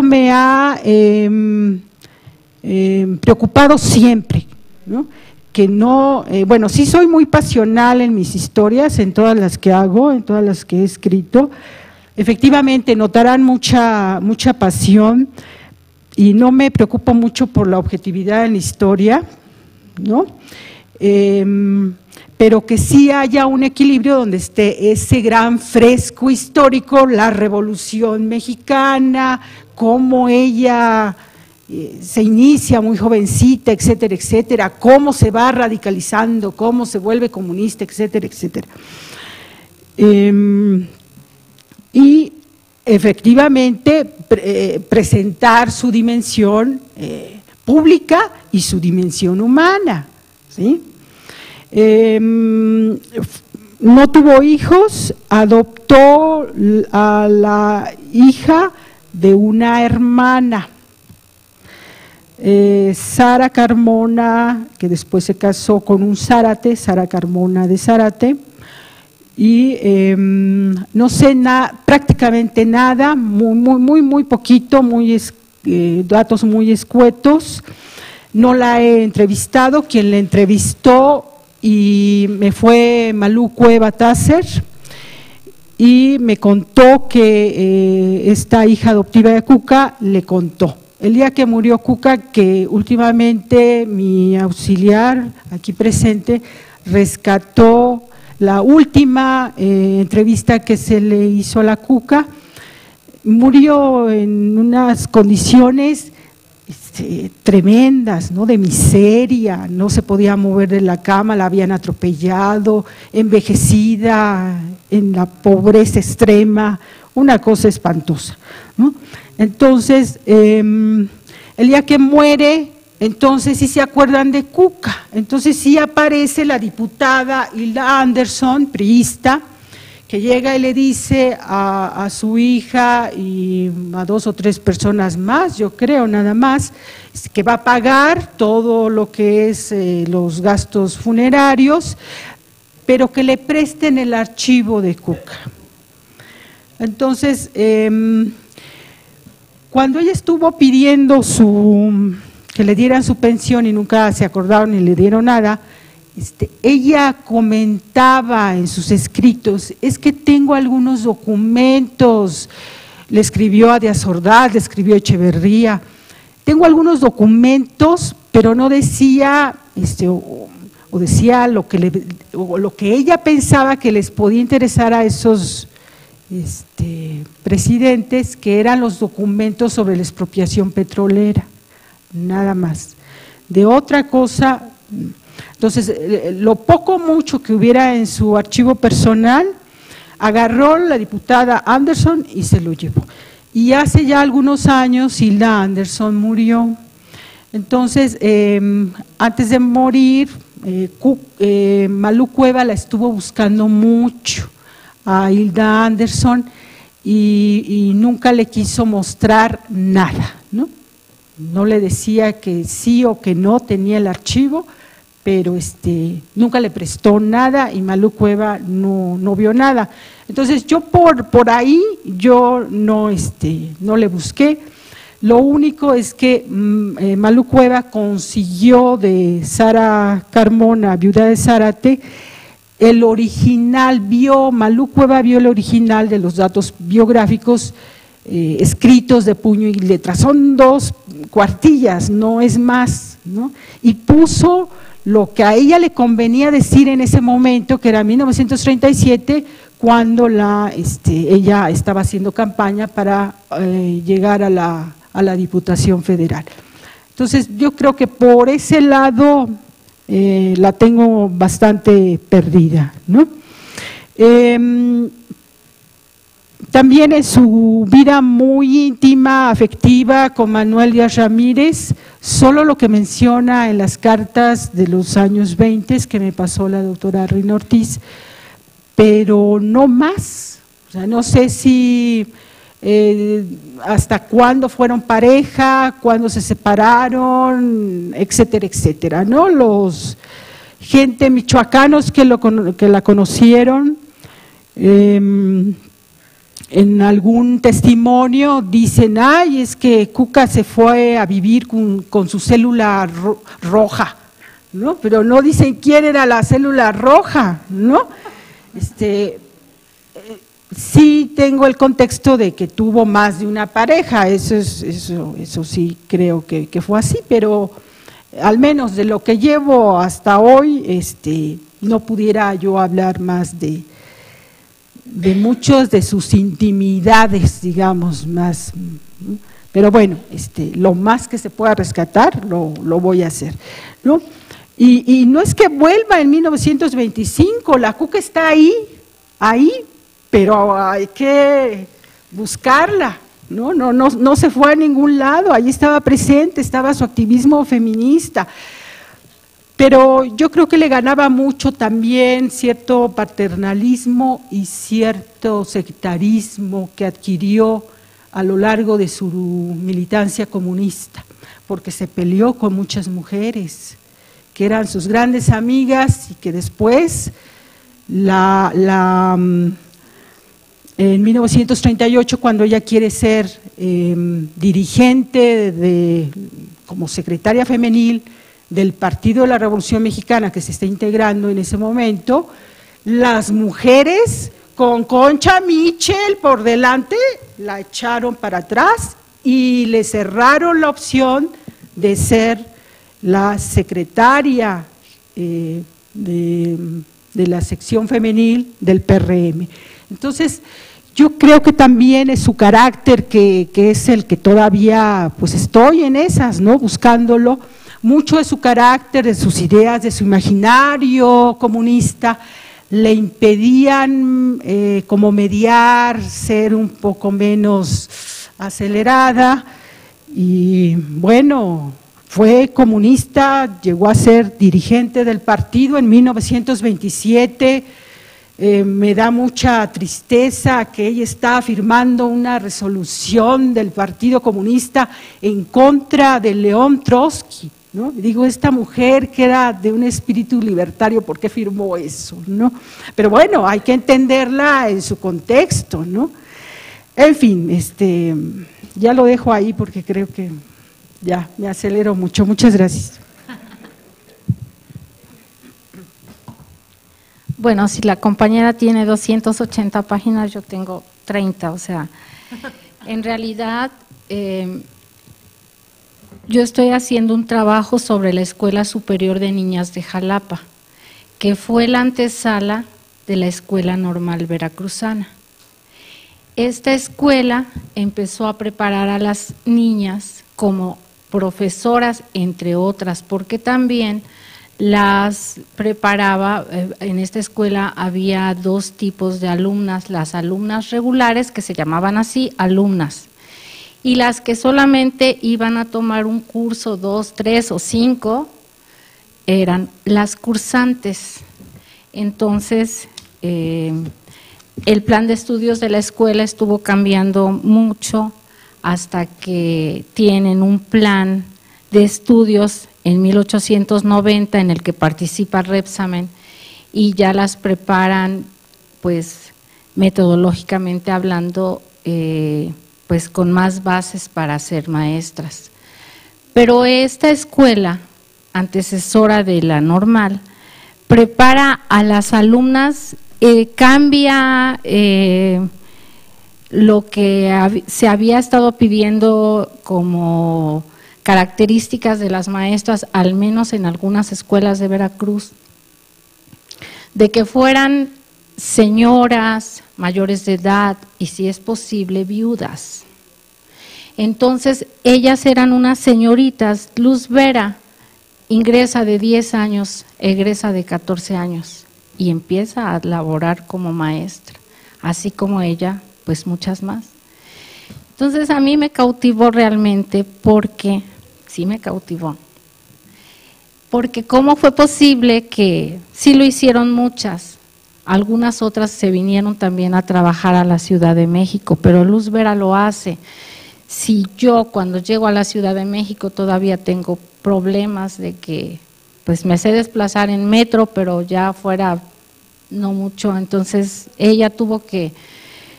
me ha preocupado siempre, ¿no? Que no, bueno, sí soy muy pasional en mis historias, en todas las que hago, en todas las que he escrito. Efectivamente, notarán mucha pasión y no me preocupo mucho por la objetividad en la historia, ¿no? Pero que sí haya un equilibrio donde esté ese gran fresco histórico, la Revolución Mexicana, cómo ella se inicia muy jovencita, etcétera, etcétera, cómo se va radicalizando, cómo se vuelve comunista, etcétera, etcétera. Y efectivamente presentar su dimensión pública y su dimensión humana, ¿sí? No tuvo hijos, adoptó a la hija de una hermana, Sara Carmona, que después se casó con un Zárate, Sara Carmona de Zárate, y no sé prácticamente nada, muy poquito, datos muy escuetos. No la he entrevistado, quien la entrevistó y me fue Malú Cueva Tácer, y me contó que esta hija adoptiva de Cuca le contó. El día que murió Cuca, que últimamente mi auxiliar aquí presente rescató la última entrevista que se le hizo a la Cuca, murió en unas condiciones tremendas, ¿no? De miseria, no se podía mover de la cama, la habían atropellado, envejecida, en la pobreza extrema, una cosa espantosa, ¿no? Entonces, el día que muere, entonces sí se acuerdan de Cuca, entonces sí aparece la diputada Hilda Anderson, priista, que llega y le dice a su hija y a 2 o 3 personas más, yo creo nada más, que va a pagar todo lo que es los gastos funerarios, pero que le presten el archivo de Cuca. Entonces, cuando ella estuvo pidiendo que le dieran su pensión y nunca se acordaron ni le dieron nada, ella comentaba en sus escritos, es que tengo algunos documentos, le escribió a Díaz Ordaz, le escribió a Echeverría, tengo algunos documentos, pero no decía, o decía lo que ella pensaba que les podía interesar a esos presidentes, que eran los documentos sobre la expropiación petrolera, nada más. De otra cosa. Entonces, lo poco mucho que hubiera en su archivo personal, agarró la diputada Anderson y se lo llevó. Y hace ya algunos años Hilda Anderson murió. Entonces, antes de morir, Malú Cueva la estuvo buscando mucho a Hilda Anderson y nunca le quiso mostrar nada, ¿no? No le decía que sí o que no tenía el archivo, pero nunca le prestó nada y Malú Cueva no vio nada. Entonces yo por ahí yo no le busqué. Lo único es que Malú Cueva consiguió de Sara Carmona, viuda de Zárate, el original, Malú Cueva vio el original de los datos biográficos escritos de puño y letra. Son 2 cuartillas, no es más, ¿no? Y puso lo que a ella le convenía decir en ese momento, que era 1937, cuando ella estaba haciendo campaña para llegar a la Diputación Federal. Entonces, yo creo que por ese lado la tengo bastante perdida, ¿no? También en su vida muy íntima, afectiva, con Manuel Díaz Ramírez, solo lo que menciona en las cartas de los años 20 que me pasó la doctora Rina Ortiz, pero no más. O sea, no sé si hasta cuándo fueron pareja, cuándo se separaron, etcétera, etcétera, ¿no? Los gente michoacanos que la conocieron, en algún testimonio dicen, ay, es que Cuca se fue a vivir con su célula roja, ¿no? Pero no dicen quién era la célula roja, ¿no? Sí tengo el contexto de que tuvo más de una pareja, eso sí creo que fue así, pero al menos de lo que llevo hasta hoy, no pudiera yo hablar más de muchos de sus intimidades, digamos, más, pero bueno, lo más que se pueda rescatar, lo voy a hacer, ¿no? Y no es que vuelva en 1925, la Cuca está ahí, pero hay que buscarla, no se fue a ningún lado, ahí estaba presente, estaba su activismo feminista. Pero yo creo que le ganaba mucho también cierto paternalismo y cierto sectarismo que adquirió a lo largo de su militancia comunista, porque se peleó con muchas mujeres que eran sus grandes amigas y que después En 1938, cuando ella quiere ser dirigente como secretaria femenil del Partido de la Revolución Mexicana, que se está integrando en ese momento, las mujeres con Concha Mitchell por delante la echaron para atrás y le cerraron la opción de ser la secretaria de la sección femenil del PRM. Entonces, yo creo que también es su carácter que es el que todavía, pues estoy en esas, ¿no? Buscándolo, mucho de su carácter, de sus ideas, de su imaginario comunista, le impedían como mediar, ser un poco menos acelerada y bueno, fue comunista, llegó a ser dirigente del partido en 1927. Me da mucha tristeza que ella está firmando una resolución del Partido Comunista en contra de León Trotsky, ¿no? Digo, esta mujer que era de un espíritu libertario, ¿por qué firmó eso, no? Pero bueno, hay que entenderla en su contexto, ¿no? En fin, ya lo dejo ahí porque creo que ya me acelero mucho. Muchas gracias. Bueno, si la compañera tiene 280 páginas, yo tengo 30, o sea, en realidad yo estoy haciendo un trabajo sobre la Escuela Superior de Niñas de Jalapa, que fue la antesala de la Escuela Normal Veracruzana. Esta escuela empezó a preparar a las niñas como profesoras, entre otras, porque también las preparaba. En esta escuela había dos tipos de alumnas, las alumnas regulares, que se llamaban así, alumnas, y las que solamente iban a tomar un curso, 2, 3 o 5, eran las cursantes. Entonces, el plan de estudios de la escuela estuvo cambiando mucho hasta que tienen un plan de estudios en 1890 en el que participa Repsamen y ya las preparan, pues metodológicamente hablando, pues con más bases para ser maestras. Pero esta escuela, antecesora de la normal, prepara a las alumnas, cambia lo que se había estado pidiendo como características de las maestras, al menos en algunas escuelas de Veracruz, de que fueran señoras mayores de edad y, si es posible, viudas. Entonces, ellas eran unas señoritas. Luz Vera ingresa de 10 años, egresa de 14 años y empieza a laborar como maestra, así como ella, pues muchas más. Entonces, a mí me cautivó realmente porque, sí me cautivó, porque cómo fue posible que sí lo hicieron muchas, algunas otras se vinieron también a trabajar a la Ciudad de México, pero Luz Vera lo hace. Si yo cuando llego a la Ciudad de México todavía tengo problemas de que pues me sé desplazar en metro, pero ya fuera no mucho, entonces ella tuvo que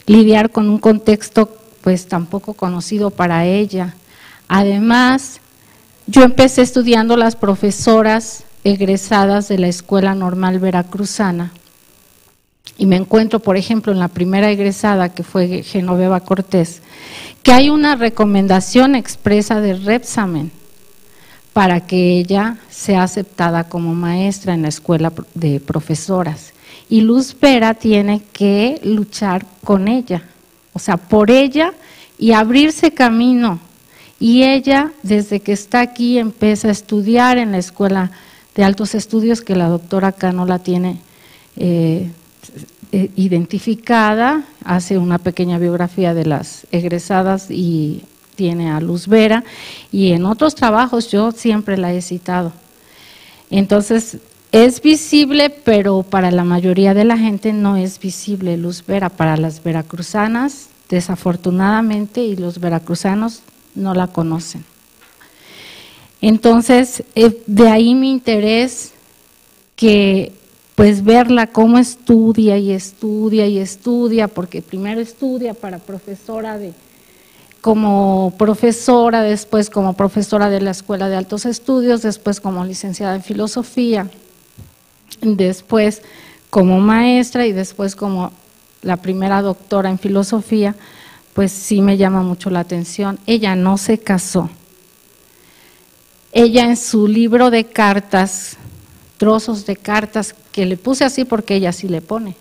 lidiar con un contexto pues tampoco conocido para ella. Además, yo empecé estudiando las profesoras egresadas de la Escuela Normal Veracruzana y me encuentro, por ejemplo, en la primera egresada, que fue Genoveva Cortés, que hay una recomendación expresa de Repsamen para que ella sea aceptada como maestra en la escuela de profesoras. Y Luz Vera tiene que luchar con ella, o sea, por ella y abrirse camino. Y ella, desde que está aquí, empieza a estudiar en la Escuela de Altos Estudios, que la doctora Cano la tiene identificada, hace una pequeña biografía de las egresadas y tiene a Luz Vera, y en otros trabajos yo siempre la he citado. Entonces, es visible, pero para la mayoría de la gente no es visible Luz Vera. Para las veracruzanas, desafortunadamente, y los veracruzanos no la conocen. Entonces, de ahí mi interés, que pues verla cómo estudia y estudia y estudia, porque primero estudia para como profesora, después como profesora de la Escuela de Altos Estudios, después como licenciada en Filosofía, después como maestra y después como la primera doctora en Filosofía, pues sí me llama mucho la atención. Ella no se casó. Ella en su libro de cartas, trozos de cartas, que le puse así porque ella sí le pone,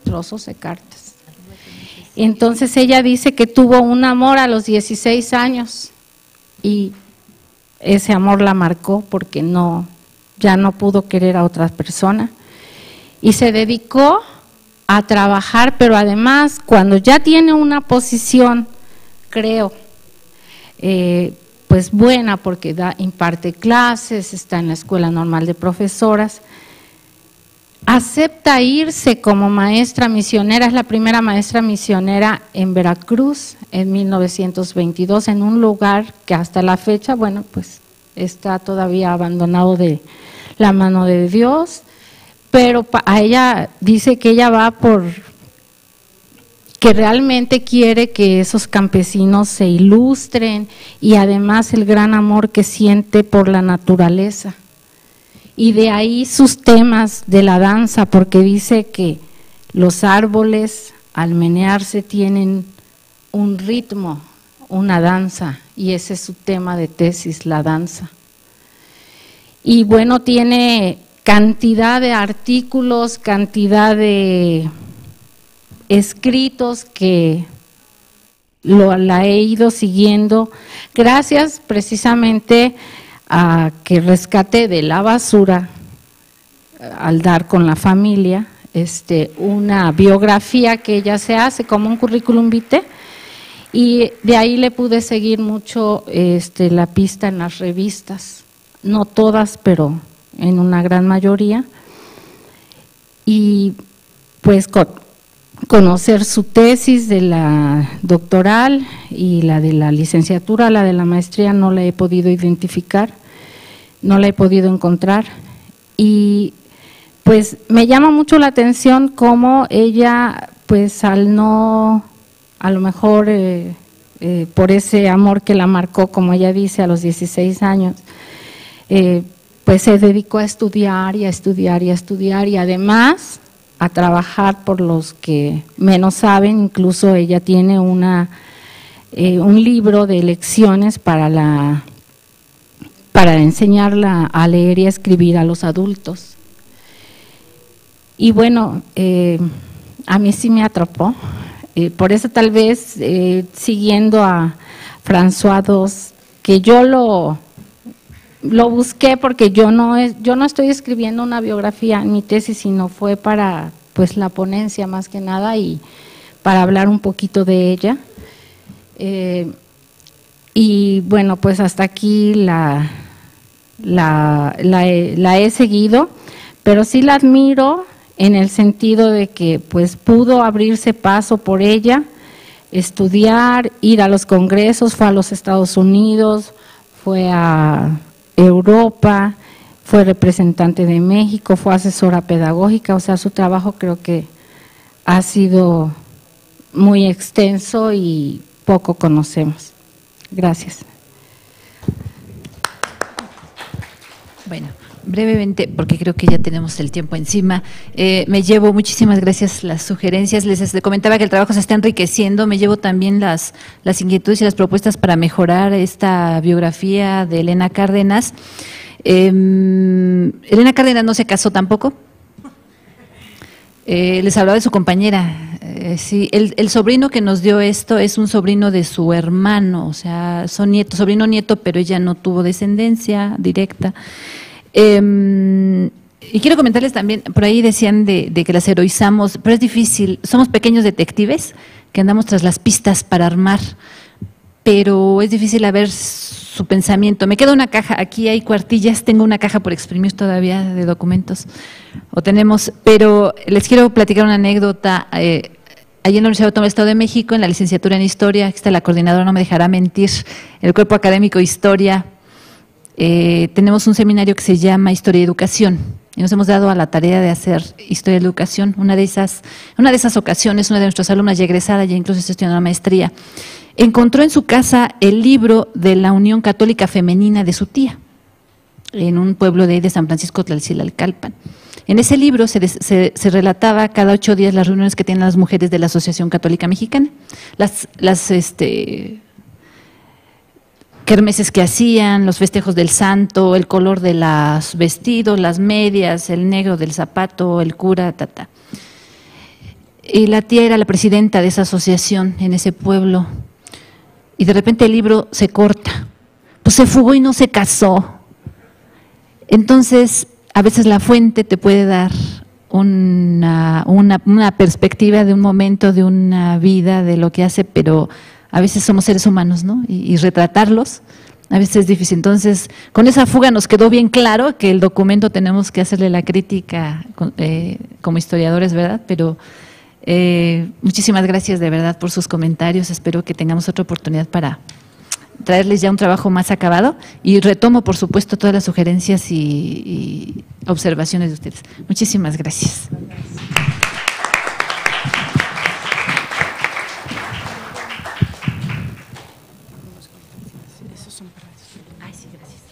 trozos de cartas. Entonces ella dice que tuvo un amor a los 16 años y ese amor la marcó porque ya no pudo querer a otra persona y se dedicó a trabajar, pero además cuando ya tiene una posición, creo, pues buena porque imparte clases, está en la Escuela Normal de Profesoras, acepta irse como maestra misionera, es la primera maestra misionera en Veracruz en 1922, en un lugar que hasta la fecha, bueno, pues está todavía abandonado de la mano de Dios, pero a ella dice que ella va que realmente quiere que esos campesinos se ilustren y además el gran amor que siente por la naturaleza. Y de ahí sus temas de la danza, porque dice que los árboles al menearse tienen un ritmo, una danza, y ese es su tema de tesis, la danza. Y bueno, tiene cantidad de artículos, cantidad de escritos que la he ido siguiendo, gracias precisamente a que rescaté de la basura, al dar con la familia, una biografía que ella se hace como un currículum vitae, y de ahí le pude seguir mucho la pista en las revistas, no todas, pero en una gran mayoría, y pues conocer su tesis de la doctoral y la de la licenciatura, la de la maestría no la he podido identificar, no la he podido encontrar, y pues me llama mucho la atención cómo ella, pues a lo mejor por ese amor que la marcó, como ella dice, a los 16 años, pues se dedicó a estudiar y a estudiar y a estudiar, y además a trabajar por los que menos saben. Incluso ella tiene un libro de lecciones para enseñarla a leer y a escribir a los adultos. Y bueno, a mí sí me atrapó, por eso tal vez siguiendo a François II, que yo lo busqué porque yo no estoy escribiendo una biografía en mi tesis, sino fue para pues la ponencia más que nada y para hablar un poquito de ella. Y bueno, pues hasta aquí la he seguido, pero sí la admiro en el sentido de que pues pudo abrirse paso por ella, estudiar, ir a los congresos, fue a los Estados Unidos, fue a Europa, fue representante de México, fue asesora pedagógica, o sea, su trabajo creo que ha sido muy extenso y poco conocemos. Gracias. Bueno, brevemente, porque creo que ya tenemos el tiempo encima, me llevo, muchísimas gracias, las sugerencias, les comentaba que el trabajo se está enriqueciendo, me llevo también las inquietudes y las propuestas para mejorar esta biografía de Elena Cárdenas. Elena Cárdenas no se casó tampoco. Les hablaba de su compañera. Sí, el sobrino que nos dio esto es un sobrino de su hermano, o sea, son nietos, sobrino nieto, pero ella no tuvo descendencia directa. Y quiero comentarles también, por ahí decían de que las heroizamos, pero es difícil, somos pequeños detectives que andamos tras las pistas para armar, pero es difícil ver su pensamiento. Me queda una caja, aquí hay cuartillas, tengo una caja por exprimir todavía de documentos, pero les quiero platicar una anécdota. Allí en la Universidad Autónoma del Estado de México, en la licenciatura en Historia, aquí está la coordinadora, no me dejará mentir, el cuerpo académico Historia, tenemos un seminario que se llama Historia y Educación, y nos hemos dado a la tarea de hacer historia de la educación. Una de esas ocasiones, una de nuestras alumnas ya egresada, ya incluso está estudiando la maestría, encontró en su casa el libro de la Unión Católica Femenina de su tía, en un pueblo de ahí de San Francisco Tlalcilalcalpan. En ese libro se relataba cada 8 días las reuniones que tienen las mujeres de la Asociación Católica Mexicana, las kermeses que hacían, los festejos del santo, el color de los vestidos, las medias, el negro del zapato, el cura, Y la tía era la presidenta de esa asociación en ese pueblo. Y de repente el libro se corta. Pues se fugó y no se casó. Entonces, a veces la fuente te puede dar una perspectiva de un momento, de una vida, de lo que hace, pero a veces somos seres humanos, ¿no? Y retratarlos a veces es difícil. Entonces, con esa fuga nos quedó bien claro que el documento tenemos que hacerle la crítica como historiadores, ¿verdad? Pero muchísimas gracias de verdad por sus comentarios. Espero que tengamos otra oportunidad para traerles ya un trabajo más acabado, y retomo, por supuesto, todas las sugerencias y observaciones de ustedes. Muchísimas gracias. Ay, sí, gracias.